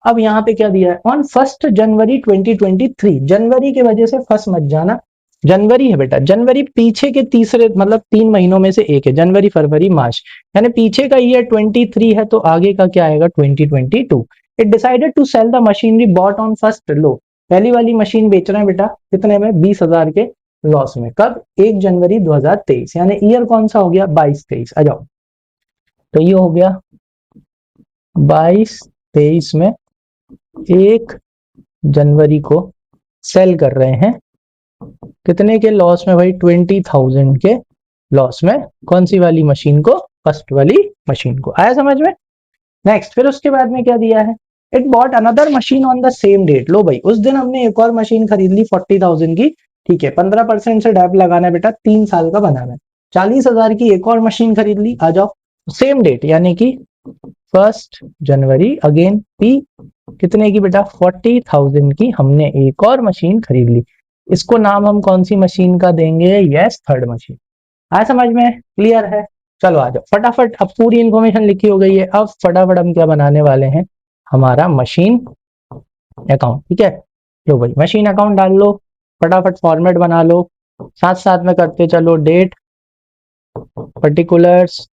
Speaker 1: अब यहाँ पे क्या दिया है? ऑन 1 जनवरी 2023, जनवरी के वजह से फंस मत जाना, जनवरी है बेटा। जनवरी पीछे के तीसरे मतलब 3 महीनों में से एक है, जनवरी फरवरी मार्च, यानी पीछे का ईयर 23 है, तो आगे का क्या आएगा? 2022। It decided to sell the machinery bought on first. लो, पहली वाली मशीन बेच रहे हैं बेटा कितने में? 20,000 के लॉस में। कब? 1 जनवरी 2023, यानी ईयर कौन सा हो गया? 22-23। आ जाओ, तो ये हो गया 22-23 में 1 जनवरी को सेल कर रहे हैं कितने के लॉस में भाई? 20,000 के लॉस में। कौन सी वाली मशीन को? फर्स्ट वाली मशीन को। आया समझ में? नेक्स्ट, फिर उसके बाद में क्या दिया है? It bought another machine on the same date. लो भाई, उस दिन हमने एक और मशीन खरीद ली 40,000 की, ठीक है। 15% से डैप लगाना है बेटा, 3 साल का बनाना है। 40,000 की एक और मशीन खरीद ली, आ जाओ सेम डेट यानी कि 1 जनवरी, अगेन पी कितने की बेटा 40,000 की हमने एक और मशीन खरीद ली। इसको नाम हम कौन सी मशीन का देंगे, यस थर्ड मशीन। आया समझ में, क्लियर है। चलो आ जाओ फटाफट, अब पूरी इंफॉर्मेशन लिखी हो गई है, अब फटाफट हम क्या बनाने वाले हैं, हमारा मशीन अकाउंट। ठीक है, लो भाई मशीन अकाउंट डाल लो, फटाफट फॉर्मेट बना लो, साथ साथ में करते चलो, डेट, पर्टिकुलर्स,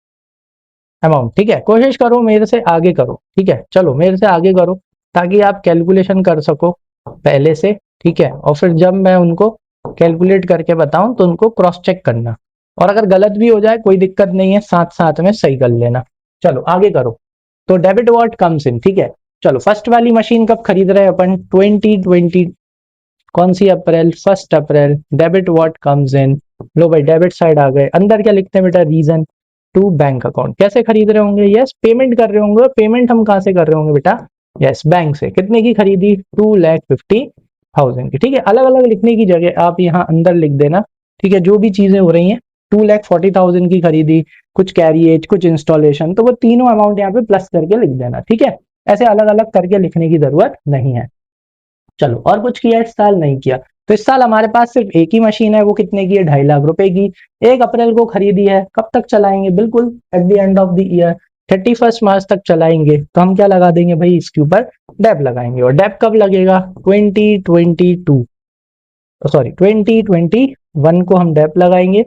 Speaker 1: अमाउंट। ठीक है, कोशिश करो मेरे से आगे करो, ठीक है, चलो मेरे से आगे करो ताकि आप कैलकुलेशन कर सको पहले से। ठीक है, और फिर जब मैं उनको कैलकुलेट करके बताऊं तो उनको क्रॉस चेक करना, और अगर गलत भी हो जाए कोई दिक्कत नहीं है, साथ साथ में सही कर लेना। चलो आगे करो। तो डेबिट व्हाट कम्स इन, ठीक है। चलो फर्स्ट वाली मशीन कब खरीद रहे हैं अपन, 2020, कौन सी अप्रैल, 1 अप्रैल। डेबिट व्हाट कम्स इन, लो भाई डेबिट साइड आ गए, अंदर क्या लिखते हैं बेटा, रीजन टू बैंक अकाउंट। कैसे खरीद रहे होंगे, यस पेमेंट कर रहे होंगे। पेमेंट हम कहां से कर रहे होंगे बेटा, यस बैंक से। कितने की खरीदी, 2,50,000 की। ठीक है, अलग अलग लिखने की जगह आप यहाँ अंदर लिख देना। ठीक है, जो भी चीजें हो रही हैं, 2,40,000 की खरीदी, कुछ कैरिएज, कुछ इंस्टॉलेशन, तो वो तीनों अमाउंट यहाँ पे प्लस करके लिख देना। ठीक है, ऐसे अलग अलग करके लिखने की जरूरत नहीं है। चलो और कुछ किया इस साल, नहीं किया। तो इस साल हमारे पास सिर्फ एक ही मशीन है, वो कितने की है, 2.5 लाख रुपए की। 1 अप्रैल को खरीदी है, कब तक चलाएंगे, बिल्कुल at the end of the year, 31 मार्च तक चलाएंगे। तो हम क्या लगा देंगे भाई, इसके ऊपर डेप लगाएंगे। और डेप कब लगेगा, 2022, सॉरी 2021 को हम डेप लगाएंगे।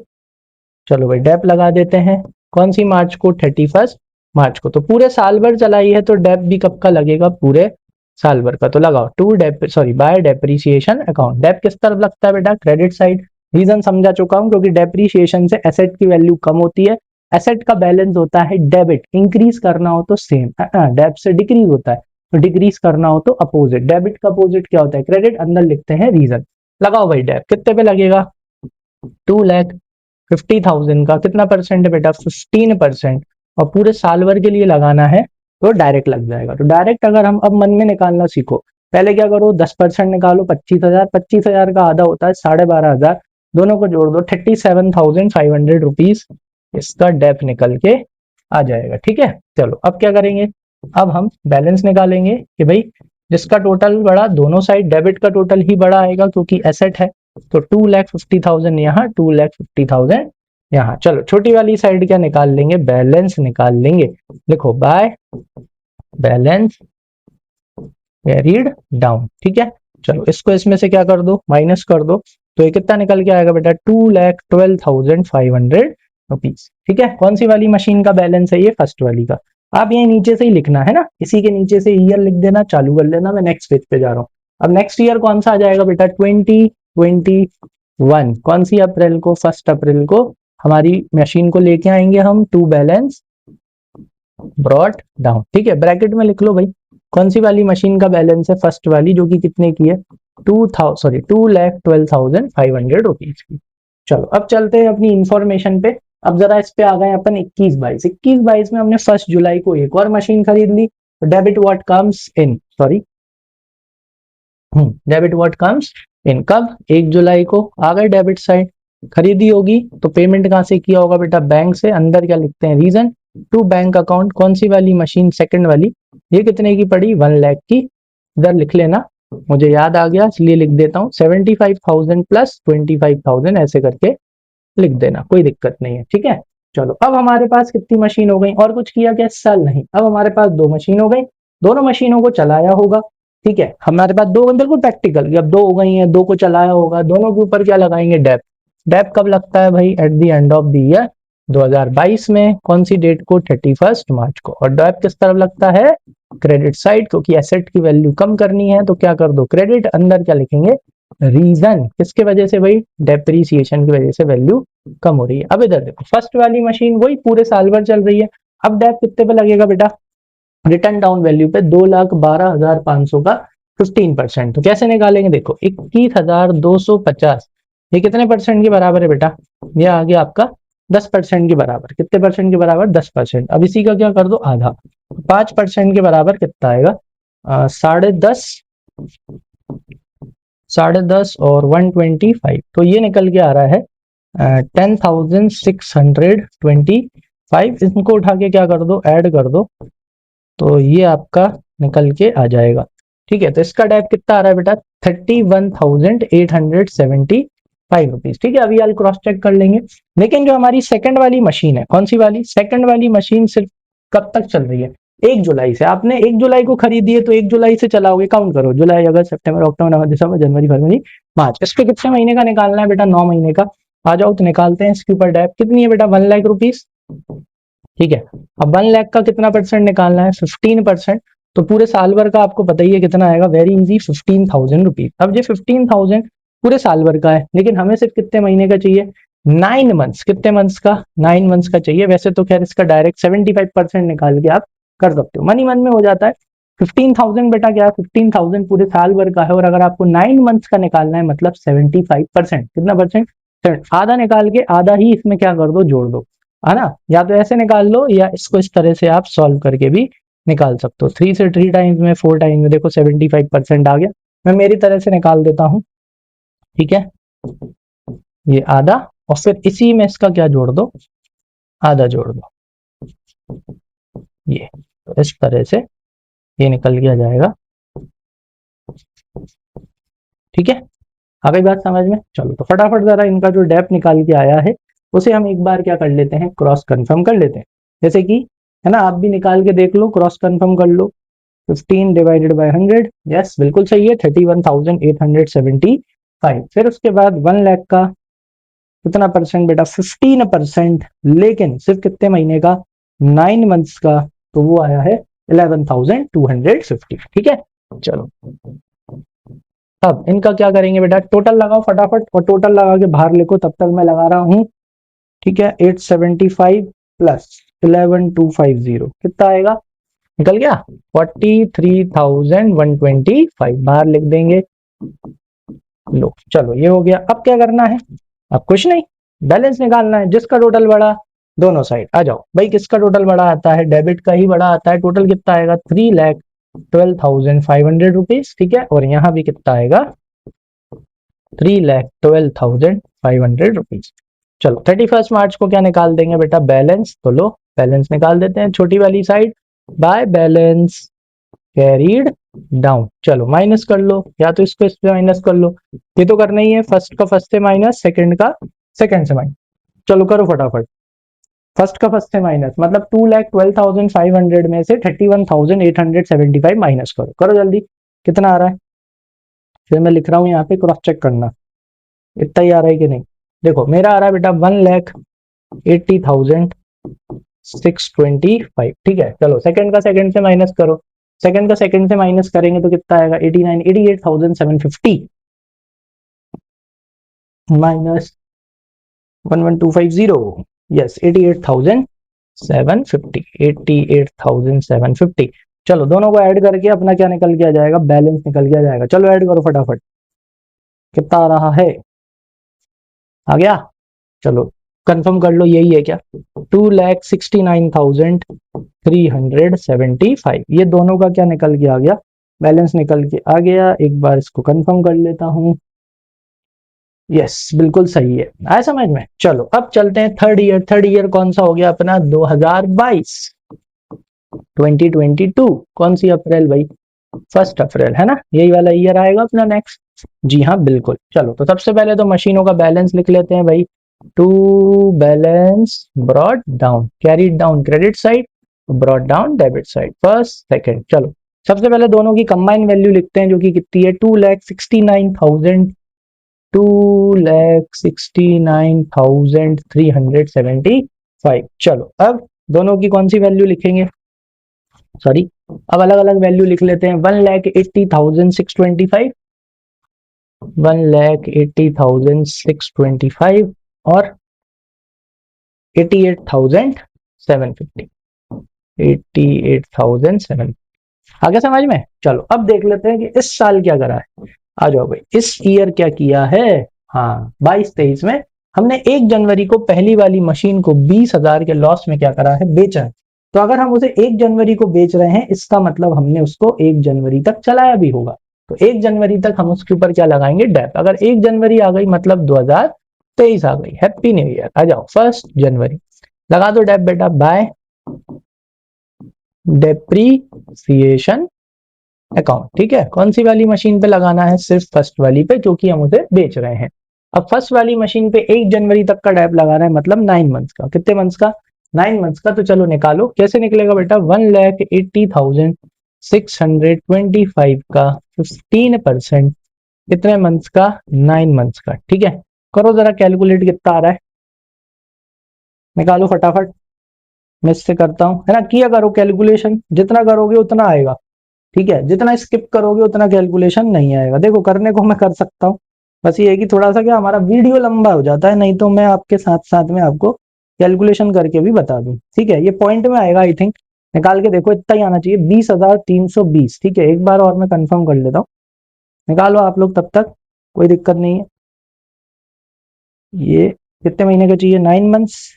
Speaker 1: चलो भाई डेप लगा देते हैं, कौन सी मार्च को, 31 मार्च को। तो पूरे साल भर चलाई है, तो डेप भी कब का लगेगा, पूरे साल भर का। तो लगाओ to dep, sorry by depreciation account. Dep किस तरफ लगता है बेटा, क्रेडिट साइड। रीजन समझा चुका हूं, क्योंकि डेप्रीसिएशन से एसेट की वैल्यू कम होती है। एसेट का बैलेंस होता है डेबिट, इंक्रीज करना हो तो सेम, डेप से डिक्रीज होता है, तो डिक्रीज करना हो तो अपोजिट। डेबिट का अपोजिट क्या होता है, क्रेडिट। अंदर लिखते हैं रीजन। लगाओ भाई डेप कितने पे लगेगा, 2,50,000 का कितना परसेंट है बेटा, 15%। और पूरे साल भर के लिए लगाना है तो डायरेक्ट लग जाएगा। तो डायरेक्ट अगर हम अब मन में निकालना सीखो, पहले क्या करो, 10% निकालो, 25,000, 25,000 का आधा होता है 12,500, दोनों को जोड़ दो, 37,500 रुपीज इसका डेप निकल के आ जाएगा। ठीक है, चलो अब क्या करेंगे, अब हम बैलेंस निकालेंगे कि भाई जिसका टोटल बड़ा, दोनों साइड डेबिट का टोटल ही बड़ा आएगा क्योंकि एसेट है। तो 2,50,000 यहाँ, 2,50,000 यहाँ। चलो छोटी वाली साइड क्या निकाल लेंगे, बैलेंस निकाल लेंगे। लिखो बाय बैलेंस कैरीड डाउन। ठीक है, चलो इसको इसमें से क्या कर दो, माइनस कर दो। तो ये कितना निकल के आएगा बेटा, 2,12,500 रुपीज। ठीक है, कौन सी वाली मशीन का बैलेंस है ये, फर्स्ट वाली का। आप ये नीचे से ही लिखना है ना, इसी के नीचे से ईयर लिख देना, चालू कर लेना। मैं नेक्स्ट पेज पे जा रहा हूँ। अब नेक्स्ट ईयर कौन सा आ जाएगा बेटा, 2021। कौन सी अप्रैल को, 1 अप्रैल को हमारी मशीन को लेके आएंगे हम, टू बैलेंस ब्रॉट डाउन। ठीक है, ब्रैकेट में लिख लो भाई, कौन सी वाली मशीन का बैलेंस है, फर्स्ट वाली, जो कि कितने की है, 2,12,500 रुपीज की। चलो अब चलते हैं अपनी इंफॉर्मेशन पे। अब जरा इस पे आ गए अपन 21-22 में हमने 1 जुलाई को एक और मशीन खरीद ली। Debit what comes in, sorry debit what comes in कब, 1 जुलाई को आ गए डेबिट साइड। खरीदी होगी तो पेमेंट कहां से किया होगा बेटा, बैंक से। अंदर क्या लिखते हैं, रीजन टू बैंक अकाउंट। कौन सी वाली मशीन, सेकंड वाली। ये कितने की पड़ी, 1 लाख की। इधर लिख लेना, मुझे याद आ गया इसलिए लिख देता हूँ, 75,000 प्लस 25,000 ऐसे करके लिख देना, कोई दिक्कत नहीं है। ठीक है, चलो अब हमारे पास कितनी मशीन हो गई, और कुछ किया क्या इस साल, नहीं। अब हमारे पास 2 मशीन हो गई, दोनों मशीनों को चलाया होगा। ठीक है, हमारे पास दो, बिल्कुल प्रैक्टिकल, अब 2 हो गई हैं, 2 को चलाया होगा, दोनों के ऊपर क्या लगाएंगे, डेप। डेप कब लगता है भाई, at the end of the year 2022 में। कौन सी डेट को, 31 मार्च को। और डेप किस तरफ लगता है, क्रेडिट साइड, क्योंकि एसेट की वैल्यू कम करनी है तो क्या कर दो, क्रेडिट। अंदर क्या लिखेंगे, रीजन, किसके वजह से भाई, डेप्रीसिएशन की वजह से वैल्यू कम हो रही है। अब इधर देखो, फर्स्ट वाली मशीन वही पूरे साल भर चल रही है। अब डेप कितने पे लगेगा बेटा, रिटर्न डाउन वैल्यू पे, 2,12,500 का 15%। तो कैसे निकालेंगे, देखो 21,250, ये कितने परसेंट के बराबर है बेटा, ये आ गया आपका 10% के बराबर। कितने परसेंट के बराबर, 10%। अब इसी का क्या कर दो, आधा, 5% के बराबर कितना आएगा, 10.5, 10.5 और 125। तो ये निकल के आ रहा है 10,625, इनको उठा के क्या कर दो, ऐड कर दो, तो ये आपका निकल के आ जाएगा। ठीक है, तो इसका डेप कितना आ रहा है बेटा, 31,875 रुपीज। ठीक है, अभी यार क्रॉस चेक कर लेंगे। लेकिन जो हमारी सेकंड वाली मशीन है, कौन सी वाली, सेकंड वाली मशीन सिर्फ कब तक चल रही है, 1 जुलाई से। आपने 1 जुलाई को खरीदी है तो 1 जुलाई से चलाओगे, काउंट करो, जुलाई, अगस्त, सितंबर, अक्टूबर, नवंबर, दिसंबर, जनवरी, फरवरी, मार्च। इसके कितने महीने का निकालना है बेटा, 9 महीने का। आ जाओ तो निकालते हैं। इसके ऊपर डेप कितनी है बेटा, 1 लाख रुपीज। ठीक है, अब 1 लाख का कितना परसेंट निकालना है, 15%। तो पूरे साल भर का आपको पता ही है कितना आएगा, वेरी इजी, 15,000 रुपीज। अब ये 15,000 पूरे साल भर का है, लेकिन हमें सिर्फ कितने महीने का चाहिए, 9 मंथ्स। कितने मंथ्स का, 9 मंथ्स का चाहिए। वैसे तो खैर इसका डायरेक्ट 75% निकाल के आप कर सकते हो, मनी मन में हो जाता है। 15,000 बेटा क्या है, 15,000 पूरे साल भर का है, और अगर आपको 9 मंथ्स का निकालना है मतलब 75%, कितना परसेंट, आधा निकाल के आधा ही इसमें क्या कर दो, जोड़ दो, है ना। या तो ऐसे निकाल लो, या इसको इस तरह से आप सॉल्व करके भी निकाल सकते हो। 3 से 3 टाइम्स में, 4 टाइम्स में, देखो 75% आ गया। मैं मेरी तरह से निकाल देता हूं। ठीक है, ये आधा, और फिर इसी में इसका क्या जोड़ दो, आधा जोड़ दो, ये तो इस तरह से ये निकल के आ जाएगा। ठीक है, आ गई बात समझ में। चलो तो फटाफट जरा इनका जो डेप निकाल के आया है उसे हम एक बार क्या कर लेते हैं, क्रॉस कंफर्म कर लेते हैं। जैसे कि है ना, आप भी निकाल के देख लो, क्रॉस कंफर्म कर लो। 15 डिवाइडेड बाय 100, यस बिल्कुल सही है, 31,875। फिर उसके बाद 1 लाख का कितना परसेंट बेटा, 15%, लेकिन सिर्फ कितने महीने का, 9 मंथ्स का, तो वो आया है 11,250। ठीक है, चलो अब इनका क्या करेंगे बेटा, टोटल लगाओ फटाफट, और टोटल लगा के बाहर लिखो, तब तक मैं लगा रहा हूं। ठीक है, 875 प्लस 11,250 कितना आएगा, निकल गया 43,125, बाहर लिख देंगे। लो चलो ये हो गया। अब क्या करना है, अब कुछ नहीं, बैलेंस निकालना है, जिसका टोटल बड़ा दोनों साइड आ जाओ भाई। किसका टोटल बड़ा आता है, डेबिट का ही बड़ा आता है। टोटल कितना आएगा, 3,12,500 रुपीज। ठीक है, और यहाँ भी कितना आएगा, 3,12,500 रुपीज। चलो 31 मार्च को क्या निकाल देंगे बेटा, बैलेंस। तो लो बैलेंस निकाल देते हैं, छोटी वाली side, bye balance carried down. चलो माइनस कर लो, या तो इसको इससे माइनस कर लो, ये तो करना ही है। फर्स्ट का फर्स्ट से माइनस, सेकंड का सेकंड से माइनस। चलो करो फटाफट, फर्स्ट का फर्स्ट से माइनस, मतलब 2,12,500 में से 31,875 माइनस करो, करो जल्दी, कितना आ रहा है। फिर मैं लिख रहा हूं यहाँ पे, क्रॉस चेक करना इतना ही आ रहा है कि नहीं। देखो मेरा आ रहा है बेटा 1,80,625। ठीक है, चलो सेकंड का सेकंड से माइनस करो, सेकंड का सेकंड से माइनस करेंगे तो कितना आएगा, 88,750 माइनस 11,250, यस 88,750। चलो दोनों को ऐड करके अपना क्या निकल के आ जाएगा, बैलेंस निकल के आ जाएगा। चलो ऐड करो फटाफट, कितना आ रहा है, आ गया। चलो कंफर्म कर लो, यही है क्या, 2,69,375। ये दोनों का क्या निकल के आ गया, बैलेंस निकल के आ गया। एक बार इसको कंफर्म कर लेता हूं, यस बिल्कुल सही है, आया समझ में। चलो अब चलते हैं थर्ड ईयर। थर्ड ईयर कौन सा हो गया अपना, 2022, 2022 कौन सी अप्रैल भाई, 1 अप्रैल है ना, यही वाला ईयर आएगा अपना नेक्स्ट। जी हाँ बिल्कुल। चलो तो सबसे पहले तो मशीनों का बैलेंस लिख लेते हैं भाई। To balance broad down, carried down credit side, broad down debit side, first second. चलो सबसे पहले दोनों की कंबाइन वैल्यू लिखते हैं, जो कि कितनी है, 2,69,375। चलो अब दोनों की कौन सी वैल्यू लिखेंगे, सॉरी अब अलग अलग वैल्यू लिख लेते हैं। 1,80,625, 1,80,625 और 88,750, 88,750। आगे समझ में। चलो अब देख लेते हैं कि इस साल क्या करा है। आ जाओ भाई, इस ईयर क्या किया है, हाँ 22-23 में हमने 1 जनवरी को पहली वाली मशीन को 20,000 के लॉस में क्या करा है, बेचा है। तो अगर हम उसे 1 जनवरी को बेच रहे हैं, इसका मतलब हमने उसको 1 जनवरी तक चलाया भी होगा। तो 1 जनवरी तक हम उसके ऊपर क्या लगाएंगे, डेप। अगर 1 जनवरी आ गई मतलब 2023 2023 आ गई, हैप्पी न्यू ईयर। आ जाओ 1 जनवरी, लगा दो डेप बेटा बाय डेप्रीसिएशन अकाउंट। ठीक है, कौन सी वाली मशीन पे लगाना है? सिर्फ फर्स्ट वाली पे, क्योंकि हम उसे बेच रहे हैं। अब फर्स्ट वाली मशीन पे 1 जनवरी तक का डेप लगाना है, मतलब 9 मंथ्स का। कितने मंथ्स का? 9 मंथ्स का। तो चलो निकालो, कैसे निकलेगा बेटा? 1,80,625 का 15% कितने मंथ्स का? 9 मंथ्स का। ठीक है, करो जरा कैलकुलेट, कितना आ रहा है निकालो फटाफट। मैं इससे करता हूं, है ना, किया करो कैलकुलेशन, जितना करोगे उतना आएगा। ठीक है, जितना स्किप करोगे उतना कैलकुलेशन नहीं आएगा। देखो करने को मैं कर सकता हूँ, बस ये है कि थोड़ा सा क्या हमारा वीडियो लंबा हो जाता है, नहीं तो मैं आपके साथ साथ में आपको कैलकुलेशन करके भी बता दूं। ठीक है, ये पॉइंट में आएगा आई थिंक, निकाल के देखो, इतना ही आना चाहिए 20,320। ठीक है, एक बार और मैं कंफर्म कर लेता हूँ, निकालो आप लोग तब तक, कोई दिक्कत नहीं है। ये कितने महीने का चाहिए? 9 मंथ्स।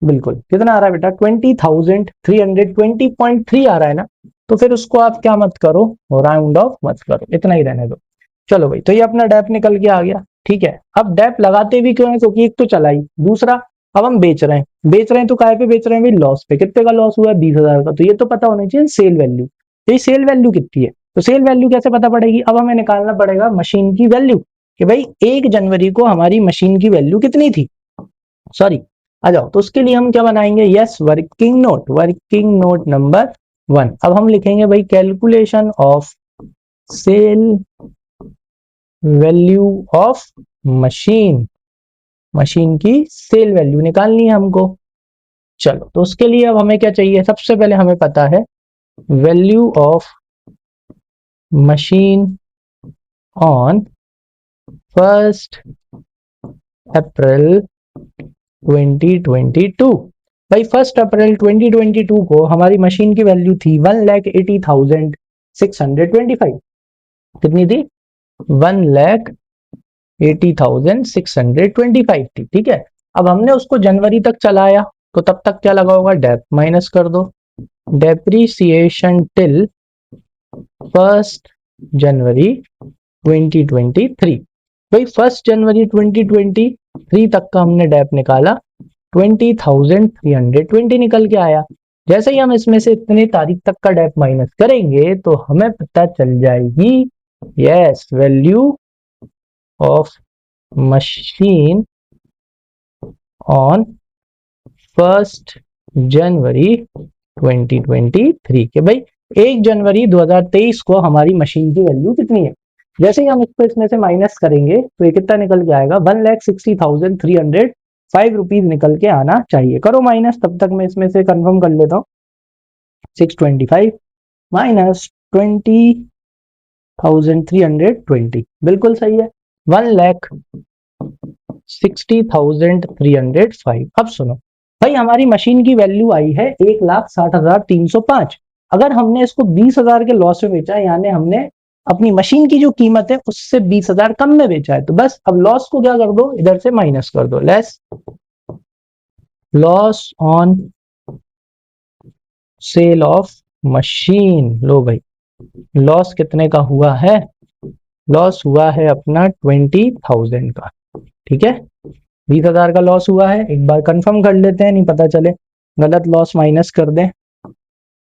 Speaker 1: बिल्कुल, कितना आ रहा है बेटा? 20,320.3 आ रहा है ना, तो फिर उसको आप क्या मत करो, राउंड ऑफ मत करो, इतना ही रहने दो। चलो भाई, तो ये अपना डेप निकल के आ गया। ठीक है, अब डेप लगाते भी क्यों है? क्योंकि एक तो चलाई, दूसरा अब हम बेच रहे हैं। बेच रहे हैं तो काय पे बेच रहे हैं भाई? लॉस पे। कितने का लॉस हुआ है? 20,000 का। तो ये तो पता होना चाहिए सेल वैल्यू। तो ये सेल वैल्यू कितनी है? तो सेल वैल्यू कैसे पता पड़ेगी? अब हमें निकालना पड़ेगा मशीन की वैल्यू, कि भाई 1 जनवरी को हमारी मशीन की वैल्यू कितनी थी। सॉरी, आ जाओ, तो उसके लिए हम क्या बनाएंगे? Yes, working note, working note number 1। अब हम लिखेंगे भाई calculation of sale value of machine. Machine की सेल वैल्यू निकालनी है हमको। चलो, तो उसके लिए अब हमें क्या चाहिए? सबसे पहले हमें पता है वैल्यू ऑफ मशीन ऑन 1 अप्रैल 2022। भाई 1 अप्रैल 2022 को हमारी मशीन की वैल्यू थी 1,80,625। कितनी थी? 1,80,625 थी। ठीक है, अब हमने उसको जनवरी तक चलाया, तो तब तक क्या लगा होगा? डेप माइनस कर दो, डेप्रीसिएशन टिल 1 जनवरी 2023। भाई 1 जनवरी 2023 तक का हमने डेप निकाला, 20,320 निकल के आया। जैसे ही हम इसमें से इतनी तारीख तक का डेप माइनस करेंगे तो हमें पता चल जाएगी, yes, value of machine on 1 जनवरी 2023 के भाई 1 जनवरी 2023 को हमारी मशीन की वैल्यू कितनी है। जैसे ही हम इसको इसमें से माइनस करेंगे तो ये कितना निकल के आएगा? 1,60,305 रुपीज निकल के आना चाहिए। करो माइनस, तब तक मैं इसमें से कंफर्म कर लेता हूँ। 625 माइनस 20,320 बिल्कुल सही है, 1,60,305। अब सुनो भाई, हमारी मशीन की वैल्यू आई है 1,60,305। अगर हमने इसको 20,000 के लॉस में बेचा, यानी हमने अपनी मशीन की जो कीमत है उससे 20,000 कम में बेचा है, तो बस अब लॉस को क्या कर दो? इधर से माइनस कर दो, less loss on sale of machine. लो भाई, लॉस कितने का हुआ है? लॉस हुआ है अपना 20,000 का। ठीक है, 20,000 का लॉस हुआ है। एक बार कंफर्म कर लेते हैं, नहीं पता चले गलत लॉस माइनस कर दें।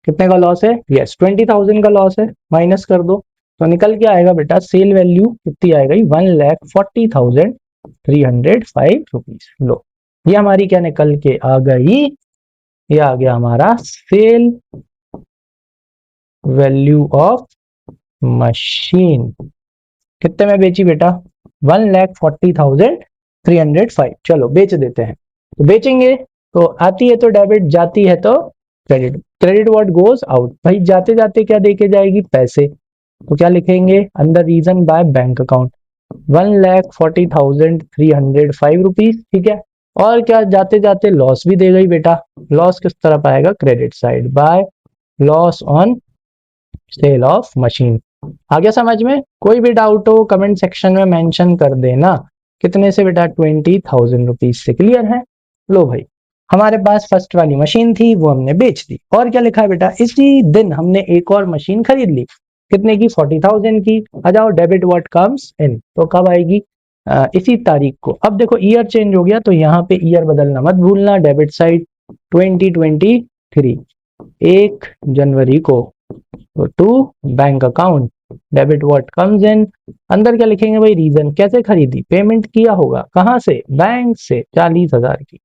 Speaker 1: कितने का लॉस है? यस, 20,000 का लॉस है, माइनस कर दो तो निकल के आएगा बेटा सेल वैल्यू कितनी आएगी? 1,40,305 रुपीज। लो, ये हमारी क्या निकल के आ गई? ये आ गया हमारा सेल वैल्यू ऑफ मशीन। कितने में बेची बेटा? 1,40,305। चलो बेच देते हैं। तो बेचेंगे तो आती है तो डेबिट, जाती है तो credit. Credit what goes out, भाई जाते जाते क्या देके जाएगी? पैसे। तो क्या लिखेंगे अंदर? Reason by bank account 1,40,305 rupees. ठीक है, और क्या जाते जाते लॉस भी दे गई बेटा। लॉस किस तरफ आएगा? Credit side, by loss on sale of machine. आ गया समझ में? कोई भी डाउट हो कमेंट सेक्शन में मेंशन कर देना। कितने से बेटा? 20,000 रुपीज से। क्लियर है? लो भाई, हमारे पास फर्स्ट वाली मशीन थी, वो हमने बेच दी। और क्या लिखा है बेटा? इसी दिन हमने एक और मशीन खरीद ली। कितने की? 40,000 की। आ जाओ, डेबिट व्हाट कम्स इन, तो कब आएगी? इसी तारीख को। अब देखो ईयर चेंज हो गया तो यहाँ पे ईयर बदलना मत भूलना। डेबिट साइड 2023, 1 जनवरी को, तो to bank account debit what comes in. अंदर क्या लिखेंगे भाई, रीजन, कैसे खरीदी, पेमेंट किया होगा, कहां से, बैंक से, 40,000 की।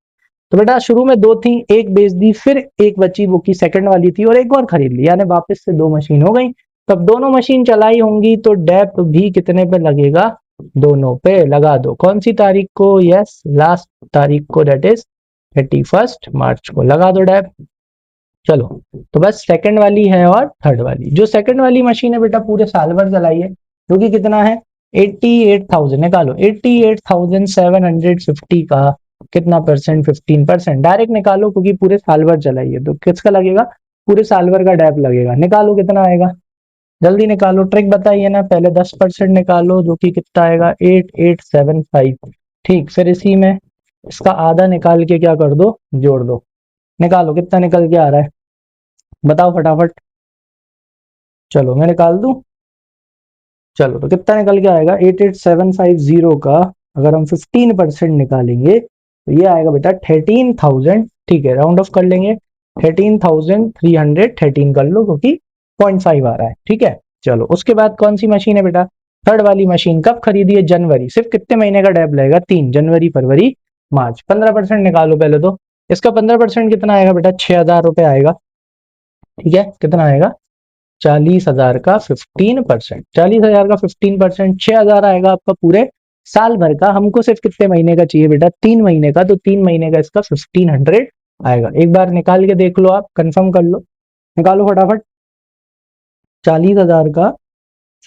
Speaker 1: तो बेटा शुरू में 2 थी, एक बेच दी, फिर एक बची वो की सेकंड वाली थी, और एक और खरीद ली, यानी वापस से 2 मशीन हो गई। तब दोनों मशीन चलाई होंगी तो डेप भी कितने पे लगेगा, दोनों पे लगा दो। कौन सी तारीख को, यस लास्ट तारीख को, दैट इज 31 मार्च को लगा दो डेप। चलो तो बस सेकंड वाली है और थर्ड वाली। जो सेकंड वाली मशीन है बेटा पूरे साल भर चलाई है, जो कि कितना है 88,000, निकालो 88,750 का कितना परसेंट, 15%। डायरेक्ट निकालो क्योंकि पूरे साल भर चलाई है, तो किसका लगेगा, पूरे साल भर का डेप लगेगा। निकालो कितना आएगा, जल्दी निकालो, ट्रिक बताइए ना। पहले 10% निकालो जो कि कितना आएगा 8875। ठीक, फिर इसी में इसका आधा निकाल के क्या कर दो, जोड़ दो। निकालो कितना निकल के आ रहा है, बताओ फटाफट। चलो मैं निकाल दूं, चलो तो कितना निकल के आएगा 88,750 का अगर हम 15% निकालेंगे तो ये आएगा बेटा 13,000। ठीक है, राउंड ऑफ कर लेंगे, 13,313 कर लो क्योंकि 0.5 आ रहा है। ठीक है, चलो उसके बाद कौन सी मशीन है बेटा, थर्ड वाली मशीन। कब खरीदी है, जनवरी। सिर्फ कितने महीने का डेप लगेगा, 3, जनवरी फरवरी मार्च। 15% निकालो पहले तो। इसका 15% कितना आएगा बेटा, 6,000 रुपए आएगा। ठीक है, कितना आएगा, 40,000 का 15%। 40,000 का 15%, 6,000 आएगा आपका पूरे साल भर का। हमको सिर्फ कितने महीने का चाहिए बेटा, 3 महीने का, तो 3 महीने का इसका 1500 आएगा। एक बार निकाल के देख लो, आप कंफर्म कर लो, निकालो फटाफट। 40,000 का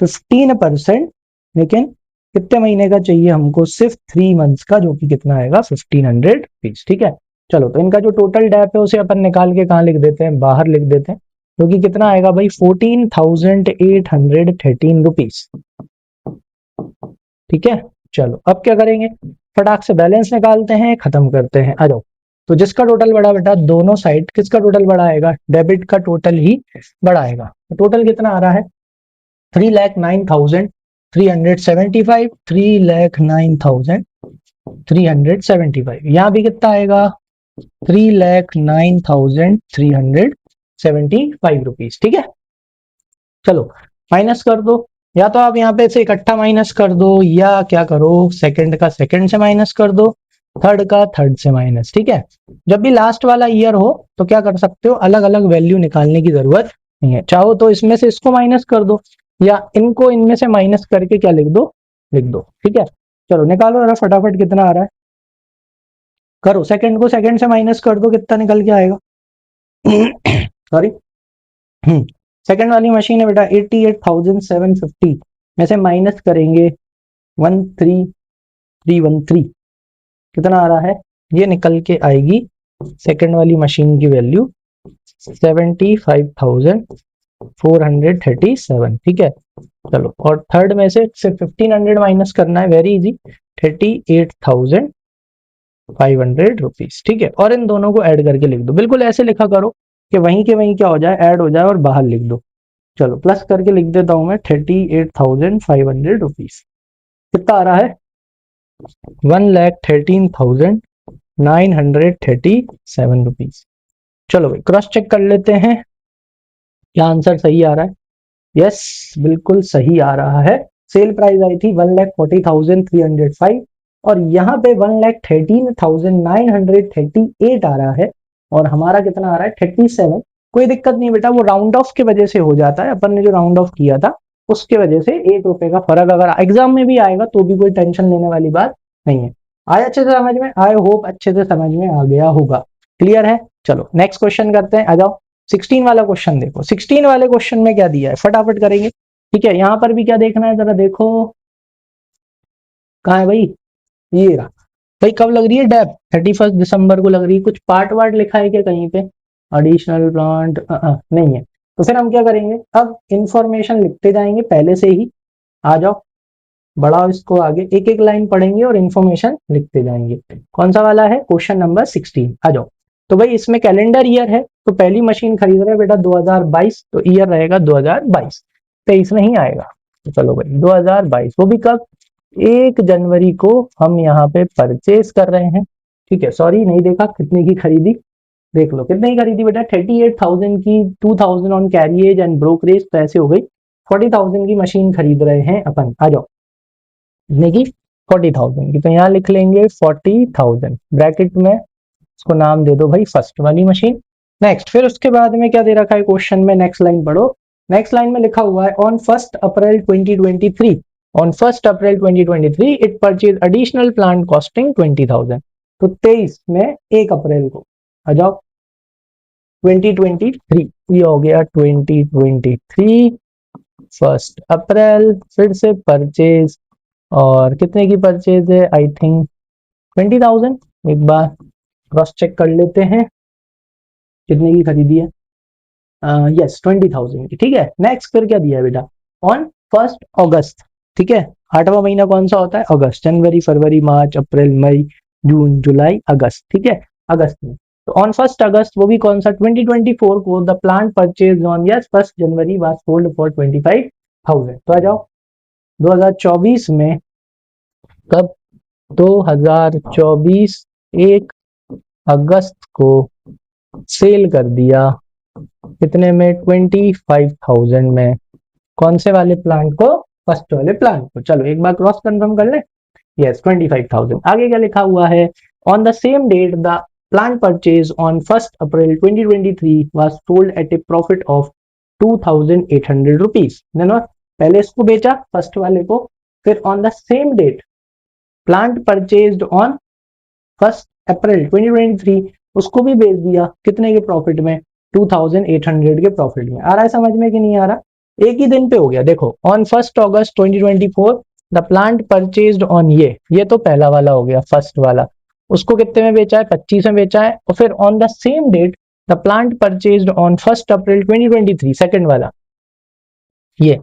Speaker 1: 15%, लेकिन कितने महीने का चाहिए हमको, सिर्फ 3 मंथ्स का, जो कि कितना आएगा 1500 रुपीज। ठीक है, चलो तो इनका जो टोटल डेप है उसे अपन निकाल के कहाँ लिख देते हैं, बाहर लिख देते हैं, जो कि कितना आएगा भाई 14,813 रुपीज। ठीक है, चलो अब क्या करेंगे, फटाक से बैलेंस निकालते हैं, खत्म करते हैं, आ जाओ। तो जिसका टोटल बड़ा बेटा, दोनों साइड किसका टोटल बड़ा आएगा, डेबिट का टोटल ही बड़ा आएगा। तो टोटल कितना आ रहा है, 3,09,375, 3,09,375। यहाँ भी कितना आएगा, 3,09,375 रुपीज। ठीक है, चलो माइनस कर दो, या तो आप यहाँ पे से इकट्ठा माइनस कर दो, या क्या करो, सेकंड का सेकंड से माइनस कर दो, थर्ड का थर्ड से माइनस। ठीक है, जब भी लास्ट वाला ईयर हो तो क्या कर सकते हो, अलग अलग वैल्यू निकालने की जरूरत नहीं है। चाहो तो इसमें से इसको माइनस कर दो, या इनको इनमें से माइनस करके क्या लिख दो, लिख दो। ठीक है, चलो निकालो जरा फटाफट कितना आ रहा है, करो, सेकंड को सेकंड से माइनस कर दो, कितना निकल के आएगा सॉरी सेकंड वाली मशीन है बेटा 88,750 में से माइनस करेंगे 13,313, कितना आ रहा है, ये निकल के आएगी सेकंड वाली मशीन की वैल्यू 75,437। ठीक है, चलो और थर्ड में से सिर्फ 1500 माइनस करना है, वेरी इजी, 38,500 रुपीज। ठीक है, और इन दोनों को ऐड करके लिख दो, बिल्कुल ऐसे लिखा करो कि वहीं के वहीं क्या हो जाए, ऐड हो जाए और बाहर लिख दो। चलो प्लस करके लिख देता हूं मैं 38,500 रुपीज। कितना आ रहा है, 1,13,937 रुपीज। चलो भाई क्रॉस चेक कर लेते हैं, क्या आंसर सही आ रहा है। यस, बिल्कुल सही आ रहा है। सेल प्राइस आई थी 1,40,305 और यहाँ पे 1,13,938 आ रहा है, और हमारा कितना आ रहा है 37। कोई दिक्कत नहीं बेटा, वो राउंड ऑफ की वजह से हो जाता है, अपन ने जो राउंड ऑफ किया था उसके वजह से 1 रुपए का फर्क अगर एग्जाम में भी आएगा तो भी कोई टेंशन लेने वाली बात नहीं है। आया अच्छे से समझ में, आई होप अच्छे से समझ में आ गया होगा, क्लियर है। चलो नेक्स्ट क्वेश्चन करते हैं, आ जाओ। 16 वाला क्वेश्चन देखो, 16 वाले क्वेश्चन में क्या दिया है, फटाफट करेंगे। ठीक है, यहां पर भी क्या देखना है जरा देखो, कहाँ है भाई, ये रहा भाई। कब लग रही है डेप, 31 दिसंबर को लग रही है। कुछ पार्ट वार्ट लिखा है क्या कहीं पे, एडिशनल प्लांट नहीं है, तो फिर हम क्या करेंगे, अब इंफॉर्मेशन लिखते जाएंगे पहले से ही। आ जाओ, बढ़ाओ इसको आगे, एक एक लाइन पढ़ेंगे और इन्फॉर्मेशन लिखते जाएंगे। कौन सा वाला है, क्वेश्चन नंबर 16, आ जाओ। तो भाई इसमें कैलेंडर ईयर है, तो पहली मशीन खरीद रहे हैं बेटा 2022, तो ईयर रहेगा 2022, 23 नहीं आएगा। तो चलो भाई 2022, वो भी कब, 1 जनवरी को हम यहाँ पे परचेज कर रहे हैं, ठीक है। सॉरी नहीं देखा कितने की खरीदी, देख लो कितने की खरीदी बेटा, 38,000 की, 2,000 ऑन कैरियज एंड ब्रोकरेज, तो ऐसे हो गई 40,000 की मशीन खरीद रहे हैं अपन। आ जाओ, कितने की, 40,000 की, तो यहाँ लिख लेंगे 40,000 ब्रैकेट में, इसको नाम दे दो भाई फर्स्ट वाली मशीन। नेक्स्ट, फिर उसके बाद में क्या दे रखा है क्वेश्चन में, नेक्स्ट लाइन पढ़ो। नेक्स्ट लाइन में लिखा हुआ है on 1 April 2023, on 1 April 2023 it purchase additional plant costing 20,000। तो 23 में 1 अप्रैल को, आ जाओ 2023, ये हो गया 2023 1 अप्रैल, फिर से परचेज, और कितने की परचेज है, आई थिंक 20,000। एक बार क्रॉस चेक कर लेते हैं कितने की खरीदी है, यस 20,000 की, ठीक है। नेक्स्ट फिर क्या दिया है बेटा, ऑन 1 अगस्त, ठीक है। 8वां महीना कौन सा होता है, अगस्त, जनवरी फरवरी मार्च अप्रैल मई जून जुलाई अगस्त, ठीक है, अगस्त में। तो ऑन 1 अगस्त, वो भी कौन सा, 2024 को, the plant purchase on, yes 1 January was sold for 25,000। तो आ जाओ 2024 में, कब, 2024 1 अगस्त को सेल कर दिया, कितने में, 25,000 में, कौन से वाले प्लांट को, फर्स्ट वाले प्लांट को। चलो एक बार क्रॉस कंफर्म कर ले, यस 25,000। आगे क्या लिखा हुआ है, on the same date the plant purchase on 1 April 2023 was sold at a profit of 2,800 rupees. पहले इसको बेचा फर्स्ट वाले को, फिर on the same date plant purchased on 1 अप्रैल 2023 उसको भी बेच दिया, कितने के प्रॉफिट में, 2,800 के प्रॉफिट में। आ रहा है समझ में कि नहीं आ रहा, एक ही दिन पे हो गया। देखो on 1 August 2024 the plant purchased on, ये तो पहला वाला हो गया, फर्स्ट वाला, उसको कितने में बेचा है, 25 में बेचा है। और फिर on the same date the plant purchased on 1 April 2023 second वाला, ये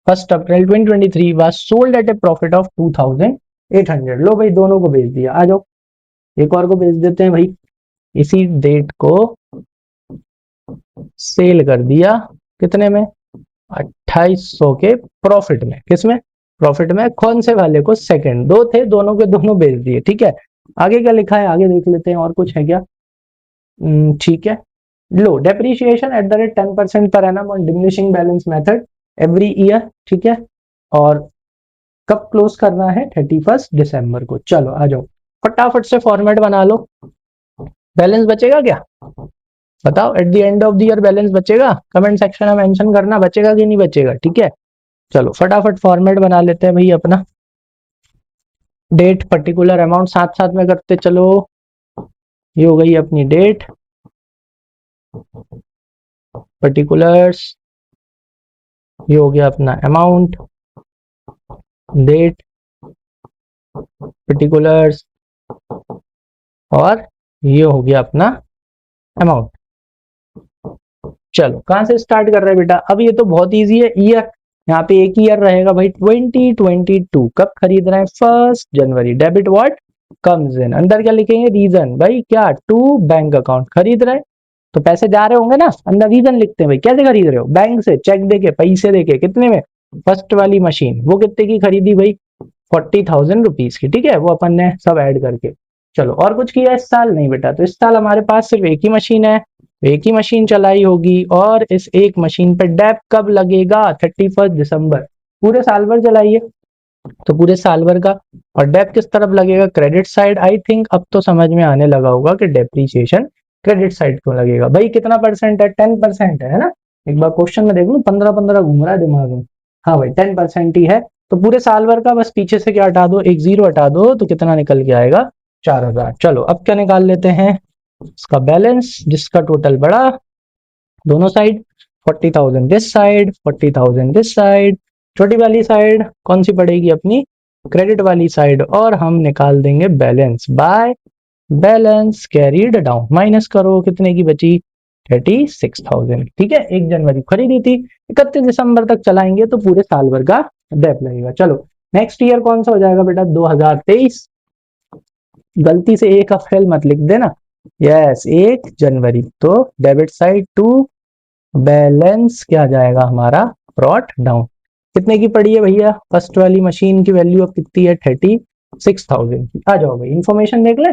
Speaker 1: 1 अप्रैल 2023 was sold at a profit of 2,800। लो भाई दोनों को बेच दिया। आ जाओ एक और को बेच देते हैं भाई, इसी डेट को सेल कर दिया, कितने में, 2800 के प्रॉफिट में। किसमें, प्रॉफिट में, कौन से वाले को, सेकंड, दो थे दोनों के दोनों बेच दिए, ठीक है। आगे क्या लिखा है, आगे देख लेते हैं और कुछ है क्या, ठीक है। लो, डेप्रीशिएशन एट द रेट 10% पर annum on diminishing balance method every year, ठीक है। और कब क्लोज करना है, 31 दिसंबर को। चलो आ जाओ फटाफट से फॉर्मेट बना लो। बैलेंस बचेगा क्या, बताओ, at the end of the year balance बचेगा, कमेंट सेक्शन में मेंशन करना, बचेगा कि नहीं बचेगा, ठीक है। चलो फटाफट फॉर्मेट बना लेते हैं भाई अपना, डेट पर्टिकुलर अमाउंट साथ साथ में करते चलो। ये हो गई अपनी डेट, पर्टिकुलर्स, ये हो गया अपना अमाउंट, डेट, पर्टिकुलर्स, और ये हो गया अपना अमाउंट। चलो कहां से स्टार्ट कर रहे हैं बेटा, अब ये तो बहुत इजी है, ईयर, यहाँ पे एक ईयर रहेगा भाई, 2022, कब खरीद रहे हैं, 1 जनवरी, डेबिट व्हाट कम्स इन, अंदर क्या लिखेंगे, रीजन, भाई क्या, टू बैंक अकाउंट, खरीद रहे हैं तो पैसे जा रहे होंगे ना, अंदर रीजन लिखते हैं भाई, कैसे खरीद रहे हो, बैंक से, चेक देके, पैसे देके, कितने में, फर्स्ट वाली मशीन, वो कितने की खरीदी भाई, 40,000 रुपीज की, ठीक है, वो अपन ने सब ऐड करके। चलो और कुछ किया इस साल, नहीं बेटा, तो इस साल हमारे पास सिर्फ एक ही मशीन है, एक ही मशीन चलाई होगी, और इस एक मशीन पे डेप कब लगेगा, 31 दिसंबर, पूरे साल भर चलाइए तो पूरे साल भर का। और डेप किस तरफ लगेगा, क्रेडिट साइड। आई थिंक अब तो समझ में आने लगा होगा कि डेप्रीशिएशन क्रेडिट साइड क्यों लगेगा भाई, कितना परसेंट है, 10% है ना। एक बार क्वेश्चन में देख लो, 15-15 घूम रहा है दिमाग में, हाँ भाई 10% ही है, तो पूरे साल भर का बस पीछे से क्या हटा दो, एक जीरो हटा दो, तो कितना निकल के आएगा, 4,000। चलो अब क्या निकाल लेते हैं, इसका बैलेंस, जिसका टोटल बढ़ा दोनों side, 40,000 this side, 40,000 this side, छोटी वाली साइड कौन सी पड़ेगी अपनी, क्रेडिट वाली साइड, और हम निकाल देंगे balance bye balance carried down, minus करो, कितने की बची, 36,000, ठीक है। 1 जनवरी खरीदी थी, 31 दिसंबर तक चलाएंगे तो पूरे साल भर का डेप लगेगा। चलो नेक्स्ट ईयर कौन सा हो जाएगा बेटा, 2023, गलती से 1 अप्रैल मत लिख देना, यस 1 जनवरी, तो डेबिट साइड टू बैलेंस क्या आ जाएगा हमारा, ब्रॉट डाउन, कितने की पड़ी है भैया? फर्स्ट वाली मशीन की वैल्यू अब कितनी है? 36,000 की। आ जाओ भाई इन्फॉर्मेशन देख ले।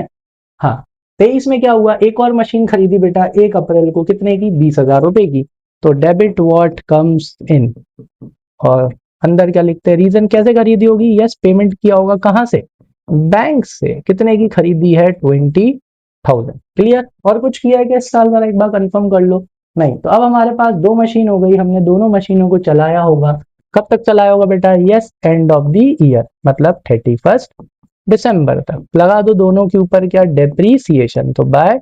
Speaker 1: हाँ, 23 में क्या हुआ? एक और मशीन खरीदी बेटा 1 अप्रैल को, कितने की? 20,000 रुपए की। तो डेबिट व्हाट कम्स इन, और अंदर क्या लिखते हैं? रीजन कैसे खरीदी होगी? यस, पेमेंट किया होगा कहां से? बैंक से। कितने की खरीदी है? 20,000। क्लियर? और कुछ किया है क्या इस साल वाला? एक बार कंफर्म कर लो। नहीं। तो अब हमारे पास दो मशीन हो गई, हमने दोनों मशीनों को चलाया होगा। कब तक चलाया होगा बेटा? Yes, end of the year, मतलब 31 दिसंबर तक। लगा दो दोनों के ऊपर क्या? डेप्रीसिएशन। तो by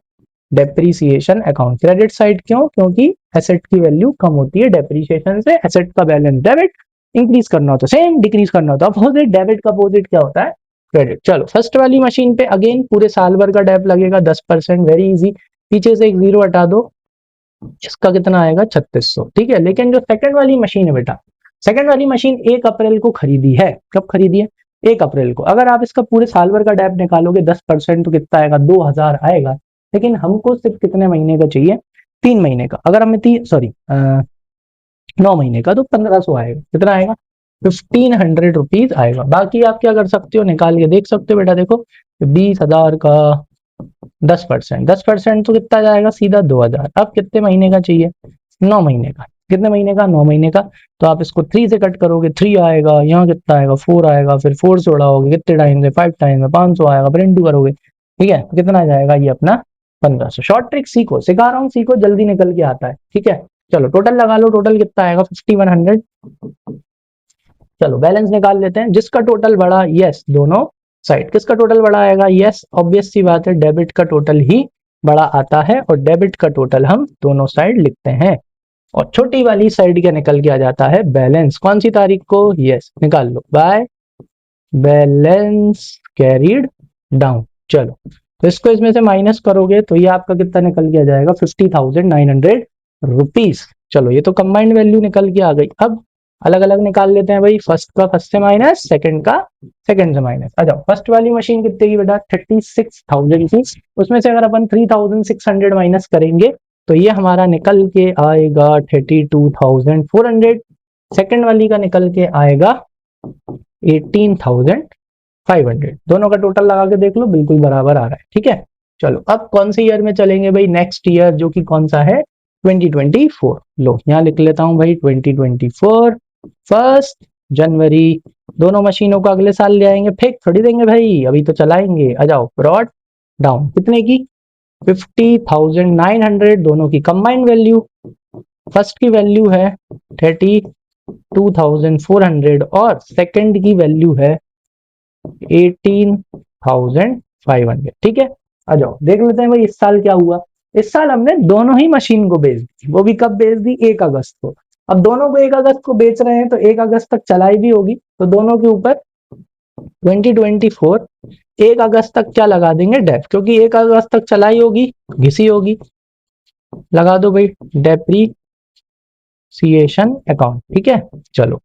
Speaker 1: depreciation account. Credit side क्यों? क्योंकि एसेट की वैल्यू कम होती है डेप्रीसिएशन से। एसेट का बैलेंस डेबिट, इंक्रीज करना होता है सेम, डिक्रीज करना होता है अपोजिट। डेबिट का अपोजिट क्या होता है? क्रेडिट। चलो फर्स्ट वाली मशीन पे अगेन पूरे साल भर का डेप लगेगा 10%, वेरी इजी। पीछे से एक जीरो हटा दो, इसका कितना आएगा? 3600। ठीक है। लेकिन जो सेकंड वाली मशीन है बेटा, सेकंड वाली मशीन 1 अप्रैल को खरीदी है। कब खरीदी है? 1 अप्रैल को। अगर आप इसका पूरे साल भर का डेप निकालोगे 10%, तो कितना आएगा? 2000 आएगा। लेकिन हमको सिर्फ कितने महीने का चाहिए? 3 महीने का। अगर हमें 9 महीने का, तो 1500 आएगा। कितना आएगा? 1500 रुपीज आएगा। बाकी आप क्या कर सकते हो? निकाल के देख सकते हो बेटा। देखो 20,000 का 10%, 10% तो कितना जाएगा? सीधा 2000। अब कितने महीने का चाहिए? 9 महीने का। कितने महीने का? 9 महीने का। तो आप इसको 3 से कट करोगे, 3 आएगा। यहाँ कितना आएगा? 4 आएगा। फिर 4 से उड़ाओगे, कितने टाइम से? 5 टाइम में 500 आएगा। फिर इंटू करोगे। ठीक है। तो कितना जाएगा ये अपना? 1500। शॉर्ट ट्रिक सीखो, सिखा रहा हूँ, सीखो, जल्दी निकल के आता है। ठीक है। चलो टोटल लगा लो। टोटल कितना आएगा? 5100। चलो बैलेंस निकाल लेते हैं। जिसका टोटल बढ़ा, यस, दोनों साइड। किसका टोटल बढ़ा आएगा? यस, ऑब्वियस सी बात है, डेबिट का टोटल ही बड़ा आता है, और डेबिट का टोटल हम दोनों साइड लिखते हैं। और छोटी वाली साइड क्या निकल के आ जाता है? बैलेंस। कौन सी तारीख को? यस, निकाल लो। By balance carried down. चलो तो इसको इसमें से माइनस करोगे तो ये आपका कितना निकल के आ जाएगा? 50,900 रुपीज। चलो ये तो कंबाइंड वैल्यू निकल के आ गई। अब अलग अलग निकाल लेते हैं भाई। फर्स्ट का फर्स्ट से माइनस, सेकंड का सेकंड से माइनस। आ जाओ। फर्स्ट वाली मशीन कितने की बेटा? 36,000 की। उसमें से अगर अपन 3600 माइनस करेंगे तो ये हमारा निकल के आएगा 32,400। सेकंड वाली का निकल के आएगा 18,500। दोनों का टोटल लगा के देख लो, बिल्कुल बराबर आ रहा है। ठीक है। चलो अब कौन से ईयर में चलेंगे भाई? नेक्स्ट ईयर, जो कि कौन सा है? 2024। लो यहाँ लिख लेता हूं भाई 2024 1 जनवरी। दोनों मशीनों को अगले साल ले आएंगे, फेंक थोड़ी देंगे भाई, अभी तो चलाएंगे। आ जाओ। ब्रॉड डाउन कितने की? 50,900। दोनों की कंबाइंड वैल्यू, फर्स्ट की वैल्यू है 32,400 और सेकंड की वैल्यू है 18,500। ठीक है। आ जाओ देख लेते हैं भाई इस साल क्या हुआ। इस साल हमने दोनों ही मशीन को बेच दी। वो भी कब बेच दी? 1 अगस्त को। अब दोनों को 1 अगस्त को बेच रहे हैं तो 1 अगस्त तक चलाई भी होगी, तो दोनों के ऊपर 2024 1 अगस्त तक क्या लगा देंगे? डेप, क्योंकि 1 अगस्त तक चलाई होगी, घिसी होगी। लगा दो भाई डेप्रीसिएशन अकाउंट। ठीक है। चलो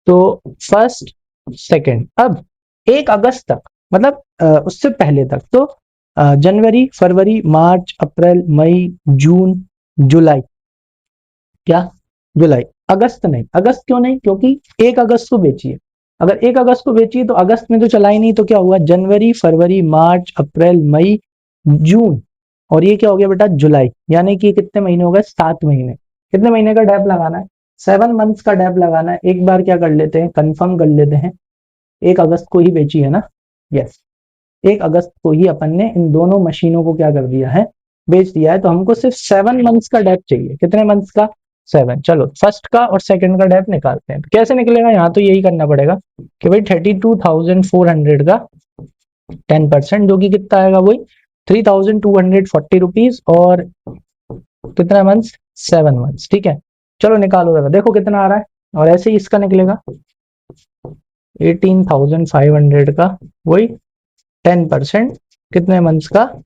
Speaker 1: तो फर्स्ट सेकंड, अब 1 अगस्त तक, मतलब उससे पहले तक तो जनवरी, फरवरी, मार्च, अप्रैल, मई, जून, जुलाई। क्या? जुलाई। अगस्त नहीं। अगस्त क्यों नहीं? क्योंकि 1 अगस्त को बेचिए। अगर 1 अगस्त को बेचिए तो अगस्त में तो चलाई नहीं, तो क्या हुआ? जनवरी, फरवरी, मार्च, अप्रैल, मई, जून, और ये क्या हो गया बेटा? जुलाई। यानी कि कितने महीने हो गए? 7 महीने। कितने महीने का डेप लगाना है? 7 मंथ्स का डेप लगाना है। एक बार क्या कर लेते हैं, कंफर्म कर लेते हैं। 1 अगस्त को ही बेची है ना? यस, 1 अगस्त को ही अपन ने इन दोनों मशीनों को क्या कर दिया है? बेच दिया है। तो हमको सिर्फ 7 मंथ्स का डेप चाहिए। कितने मंथ्स का? 7। चलो फर्स्ट का और सेकंड का डेप निकालते हैं। तो कैसे निकलेगा? यहाँ तो यही करना पड़ेगा कि भाई 32,400 का 10%, जो कि कितना आएगा? वही 3,240 रुपीज। और कितना मंथ्स? 7 मंथ्स। ठीक है। चलो निकालो जरा, देखो कितना आ रहा है। और ऐसे ही इसका निकलेगा 18,500 का, वही 10%, कितने मंथ्स का?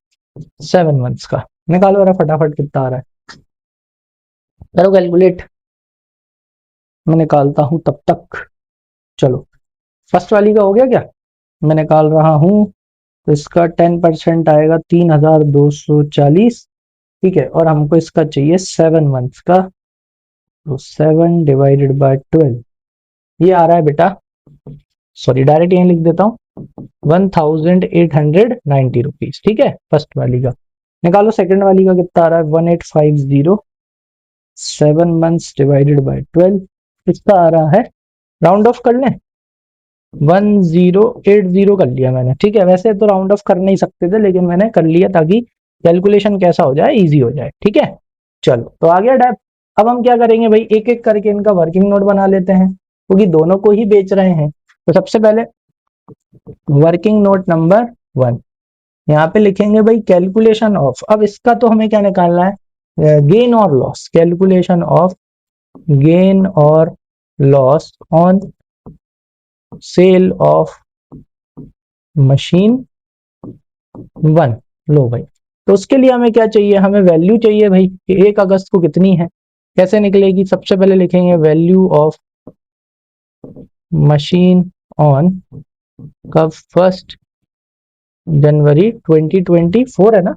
Speaker 1: 7 मंथ्स का। निकालो जरा फटाफट कितना आ रहा है, करो कैलकुलेट। मैं निकालता हूं तब तक। चलो फर्स्ट वाली का हो गया क्या? मैं निकाल रहा हूं। तो इसका 10% आएगा 3,240। ठीक है। और हमको इसका चाहिए 7 मंथ्स का, तो 7 डिवाइडेड बाय 12, ये आ रहा है बेटा, सॉरी डायरेक्ट यहीं लिख देता हूँ, 1890 रुपीज। ठीक है, फर्स्ट वाली का। निकालो सेकंड वाली का कितना आ रहा है, 1850, 7 मंथ्स डिवाइडेड बाय 12, कितना आ रहा है, राउंड ऑफ कर लें, 1080 कर लिया मैंने। ठीक है, वैसे तो राउंड ऑफ कर नहीं सकते थे, लेकिन मैंने कर लिया ताकि कैलकुलेशन कैसा हो जाए, इजी हो जाए। ठीक है, चलो तो आ गया डेप। अब हम क्या करेंगे भाई, एक एक करके इनका वर्किंग नोट बना लेते हैं, क्योंकि दोनों को ही बेच रहे हैं। तो सबसे पहले वर्किंग नोट नंबर 1, यहाँ पे लिखेंगे भाई कैलकुलेशन ऑफ। अब इसका तो हमें क्या निकालना है, गेन और लॉस, कैलकुलेशन ऑफ गेन और loss on sale of machine 1। लो भाई, तो उसके लिए हमें क्या चाहिए, हमें वैल्यू चाहिए भाई कि 1 अगस्त को कितनी है। कैसे निकलेगी, सबसे पहले लिखेंगे वैल्यू ऑफ मशीन ऑन कब, 1 जनवरी 2024 है ना,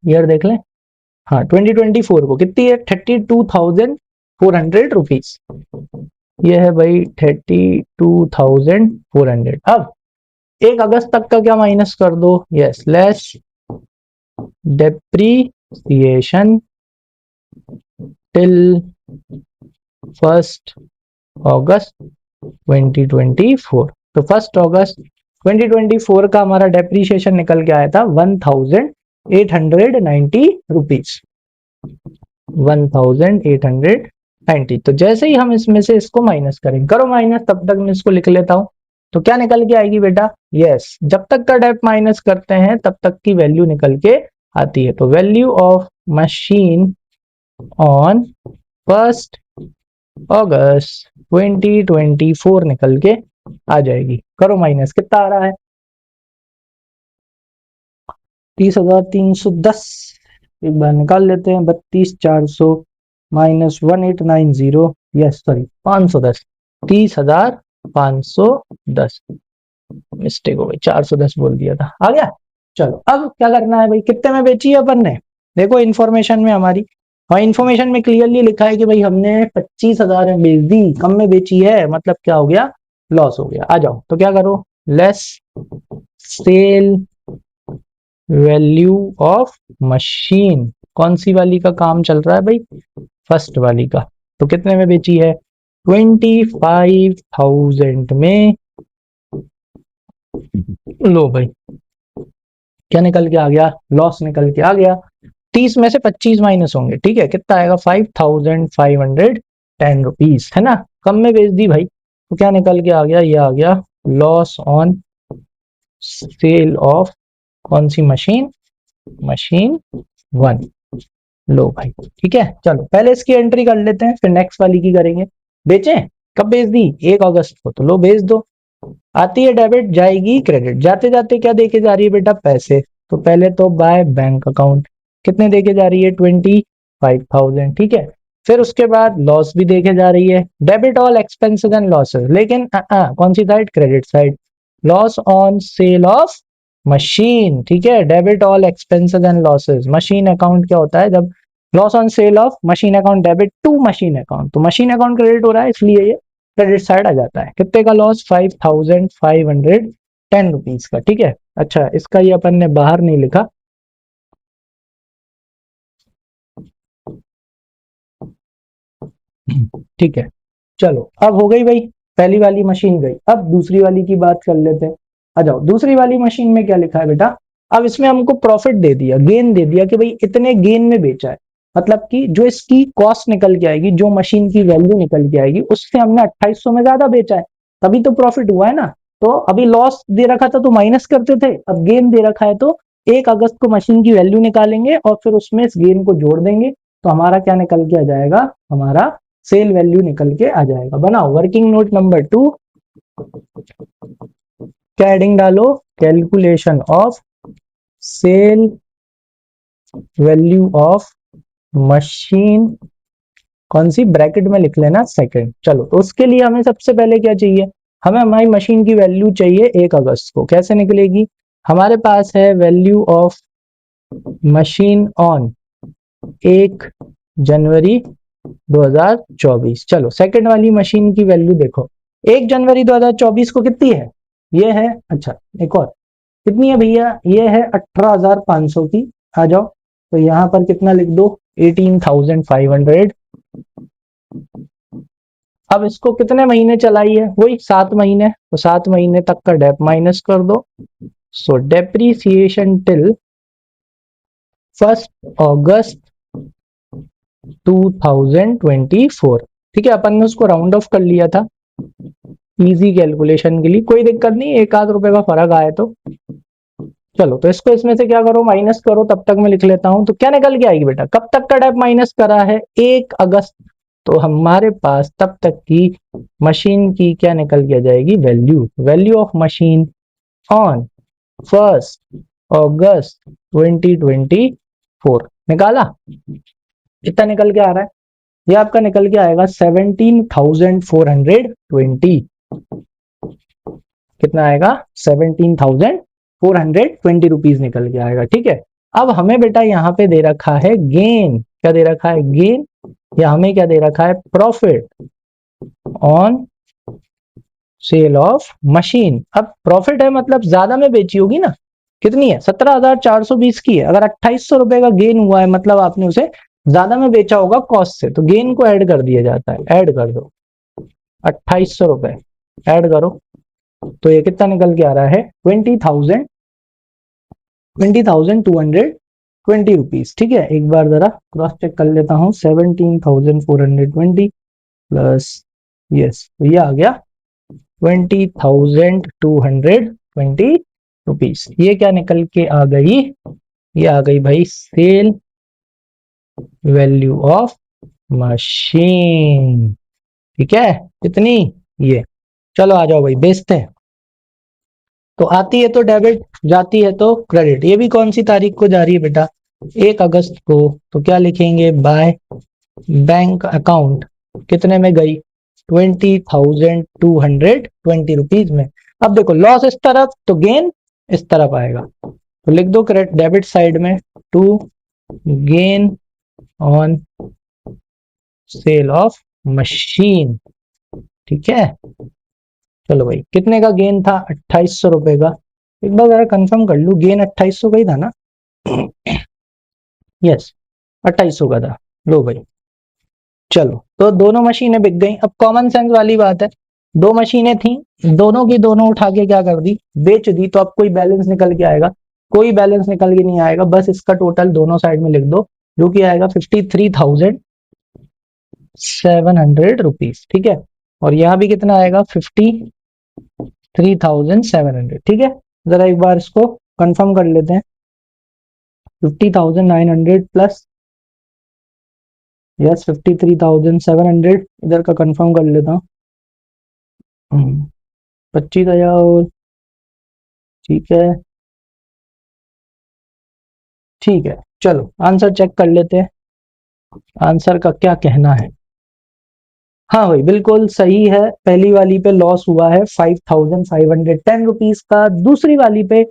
Speaker 1: ईयर देख लें। हाँ, 2024 को कितनी है, 32,400 रुपीज। ये है भाई 32,400। अब 1 अगस्त तक का क्या माइनस कर दो, यस, लेस डेप्रीसिएशन टिल 1 अगस्त 2024। तो 1 अगस्त 2024 का हमारा डेप्रीसिएशन निकल के आया था 1890 रुपीज, 1890। तो जैसे ही हम इसमें से इसको माइनस करेंगे, करो माइनस, तब तक मैं इसको लिख लेता हूं। तो क्या निकल के आएगी बेटा, यस, जब तक का डेप माइनस करते हैं तब तक की वैल्यू निकल के आती है। तो वैल्यू ऑफ मशीन ऑन 1 अगस्त 2024 निकल के आ जाएगी। करो माइनस, कितना आ रहा है, 30,310। एक बार निकाल लेते हैं, 32,400 माइनस 1890, यस सॉरी 510, 30,510। मिस्टेक हो गई, 410 बोल दिया था, आ गया। चलो अब क्या करना है भाई, कितने में बेची है अपन ने, देखो इन्फॉर्मेशन में हमारी, हाँ इन्फॉर्मेशन में क्लियरली लिखा है कि भाई हमने 25,000 में बेच दी, कम में बेची है, मतलब क्या हो गया, लॉस हो गया। आ जाओ, तो क्या करो, less sale value of machine, कौन सी वाली का काम चल रहा है भाई, फर्स्ट वाली का। तो कितने में बेची है, 25,000 में। लो भाई, क्या निकल के आ गया, लॉस निकल के आ गया। 30 में से 25 माइनस होंगे, ठीक है, कितना आएगा, 5,510 रुपीज, है ना, कम में बेच दी भाई। तो क्या निकल के आ गया, ये आ गया लॉस ऑन सेल ऑफ कौन सी मशीन, मशीन 1। लो भाई, ठीक है, चलो पहले इसकी एंट्री कर लेते हैं, फिर नेक्स्ट वाली की करेंगे। बेचें, कब बेच दी, 1 अगस्त को, तो लो बेच दो। आती है डेबिट, जाएगी क्रेडिट, जाते जाते क्या देके जा रही है बेटा, पैसे। तो पहले तो बाय बैंक अकाउंट, कितने देके जा रही है, 25,000। ठीक है, फिर उसके बाद लॉस भी देके जा रही है, debit all expenses and losses, लेकिन कौन सी side, credit side, loss on sale of machine. ठीक है, debit all expenses and losses, machine account क्या होता है, जब loss on sale of machine account debit to machine account, तो मशीन अकाउंट क्रेडिट हो रहा है, इसलिए ये क्रेडिट साइड आ जाता है। कितने का लॉस, 5,510 रुपीज का। ठीक है, अच्छा इसका ये अपन ने बाहर नहीं लिखा, ठीक है, चलो अब हो गई भाई, पहली वाली मशीन गई, अब दूसरी वाली की बात कर लेते हैं। आ जाओ, दूसरी वाली मशीन में क्या लिखा है बेटा, अब इसमें हमको प्रॉफिट दे दिया, गेन दे दिया कि भाई इतने गेन में बेचा है, मतलब कि जो इसकी कॉस्ट निकल के आएगी, जो मशीन की वैल्यू निकल के आएगी, उससे हमने 2800 में ज्यादा बेचा है, तभी तो प्रॉफिट हुआ है ना। तो अभी लॉस दे रखा था तो माइनस करते थे, अब गेन दे रखा है तो 1 अगस्त को मशीन की वैल्यू निकालेंगे और फिर उसमें इस गेन को जोड़ देंगे, तो हमारा क्या निकल के आ जाएगा, हमारा सेल वैल्यू निकल के आ जाएगा। बनाओ वर्किंग नोट नंबर 2, क्या हेडिंग डालो, calculation of sale value of machine, कौन सी, ब्रैकेट में लिख लेना सेकंड। चलो, तो उसके लिए हमें सबसे पहले क्या चाहिए, हमें हमारी मशीन की वैल्यू चाहिए 1 अगस्त को। कैसे निकलेगी, हमारे पास है वैल्यू ऑफ मशीन ऑन 1 जनवरी 2024। चलो सेकंड वाली मशीन की वैल्यू देखो, 1 जनवरी 2024 को कितनी है, ये है, अच्छा एक और कितनी है भैया, ये है 18,500 की। आ जाओ, तो यहां पर कितना लिख दो, 18,500। अब इसको कितने महीने चलाई है, वही 7 महीने, तो 7 महीने तक का डेप माइनस कर दो। सो डेप्रीसिएशन टिल 1 अगस्त 2024। ठीक है, अपन ने उसको राउंड ऑफ कर लिया था इजी कैलकुलेशन के लिए, कोई दिक्कत नहीं, 1 आध रुपए का फर्क आए तो चलो। तो इसको इसमें से क्या करो, माइनस करो, तब तक मैं लिख लेता हूं। तो क्या निकल के आएगी बेटा, कब तक का डेप माइनस करा है, 1 अगस्त, तो हमारे पास तब तक की मशीन की क्या निकल के आ जाएगी, value, value of machine on 1 अगस्त 2024 निकाला। कितना निकल के आ रहा है, ये आपका निकल के आएगा 17,420। कितना आएगा, 17,420 रुपीज निकल के आएगा। ठीक है, अब हमें बेटा यहाँ पे दे रखा है गेन, क्या दे रखा है, गेन, या हमें क्या दे रखा है, profit on sale of machine. अब प्रॉफिट है मतलब ज्यादा में बेची होगी ना, कितनी है, 17,420 की है। अगर 2,800 रुपए का गेन हुआ है मतलब आपने उसे ज्यादा में बेचा होगा कॉस्ट से, तो गेन को ऐड कर दिया जाता है। ऐड कर दो 2,800 रुपए, ऐड करो, तो ये कितना निकल के आ रहा है, 20,220 रुपीज। ठीक है, एक बार जरा क्रॉस चेक कर लेता हूँ, 17,420 प्लस यस, तो ये आ गया 20,220 रुपीज। ये क्या निकल के आ गई, ये आ गई भाई सेल वैल्यू ऑफ मशीन। ठीक है, कितनी, ये, चलो आ जाओ भाई बेचते हैं। तो आती है तो डेबिट, जाती है तो क्रेडिट। ये भी कौन सी तारीख को जा रही है बेटा, 1 अगस्त को, तो क्या लिखेंगे, बाय बैंक अकाउंट, कितने में गई, 20,220 रुपीज में। अब देखो लॉस इस तरफ तो गेन इस तरफ आएगा, तो लिख दो करेक्ट डेबिट साइड में, to gain on sale of machine. ठीक है, चलो भाई कितने का गेन था, 2,800 रुपए का। एक बार जरा कंफर्म कर लू, गेन 2,800 का ही था ना, यस 2,800 का था। लो भाई, चलो तो दोनों मशीनें बिक गई। अब कॉमन सेंस वाली बात है, दो मशीनें थी, दोनों की दोनों उठा के क्या कर दी, बेच दी, तो अब कोई बैलेंस निकल के आएगा, कोई बैलेंस निकल के नहीं आएगा, बस इसका टोटल दोनों साइड में लिख दो, जो कि आएगा 53,700 रुपीज। ठीक है, और यहाँ भी कितना आएगा, 53,700। ठीक है, जरा एक बार इसको कंफर्म कर लेते हैं, 50,900 प्लस यस 53,700, इधर का कंफर्म कर लेता हूँ, 25,000। ठीक है, ठीक है, चलो आंसर चेक कर लेते हैं, आंसर का क्या कहना है। हाँ भाई बिल्कुल सही है, पहली वाली पे लॉस हुआ है 5,510 रुपीज का, दूसरी वाली पे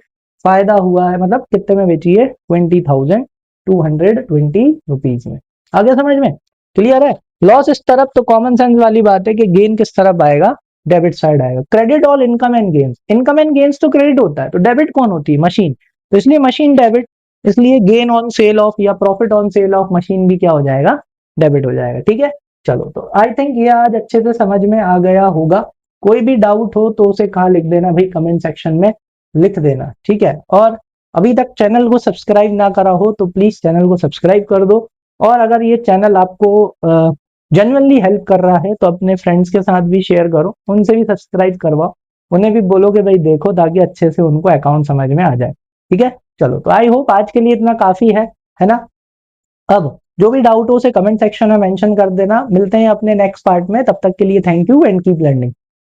Speaker 1: फायदा हुआ है, मतलब कितने में बेची है, 20,220 रुपीज में। आ गया समझ में, क्लियर है। लॉस इस तरफ, तो कॉमन सेंस वाली बात है कि गेन किस तरफ आएगा, डेबिट साइड आएगा। Credit all income and gains, income and gains तो क्रेडिट होता है, तो डेबिट कौन होती है, मशीन, तो इसलिए मशीन डेबिट, इसलिए गेन ऑन सेल ऑफ या profit on sale of machine भी क्या हो जाएगा, डेबिट हो जाएगा। ठीक है, चलो तो आई थिंक ये आज अच्छे से समझ में आ गया होगा। कोई भी डाउट हो तो उसे कहाँ लिख देना भाई, कमेंट सेक्शन में लिख देना। ठीक है, और अभी तक चैनल को सब्सक्राइब ना करा हो तो प्लीज चैनल को सब्सक्राइब कर दो, और अगर ये चैनल आपको जेन्युइनली हेल्प कर रहा है तो अपने फ्रेंड्स के साथ भी शेयर करो, उनसे भी सब्सक्राइब करवाओ, उन्हें भी बोलो कि भाई देखो, ताकि अच्छे से उनको अकाउंट समझ में आ जाए। ठीक है, चलो तो आई होप आज के लिए इतना काफी है ना। अब जो भी डाउट हो उसे कमेंट सेक्शन में मेंशन कर देना। मिलते हैं अपने नेक्स्ट पार्ट में, तब तक के लिए thank you and keep learning.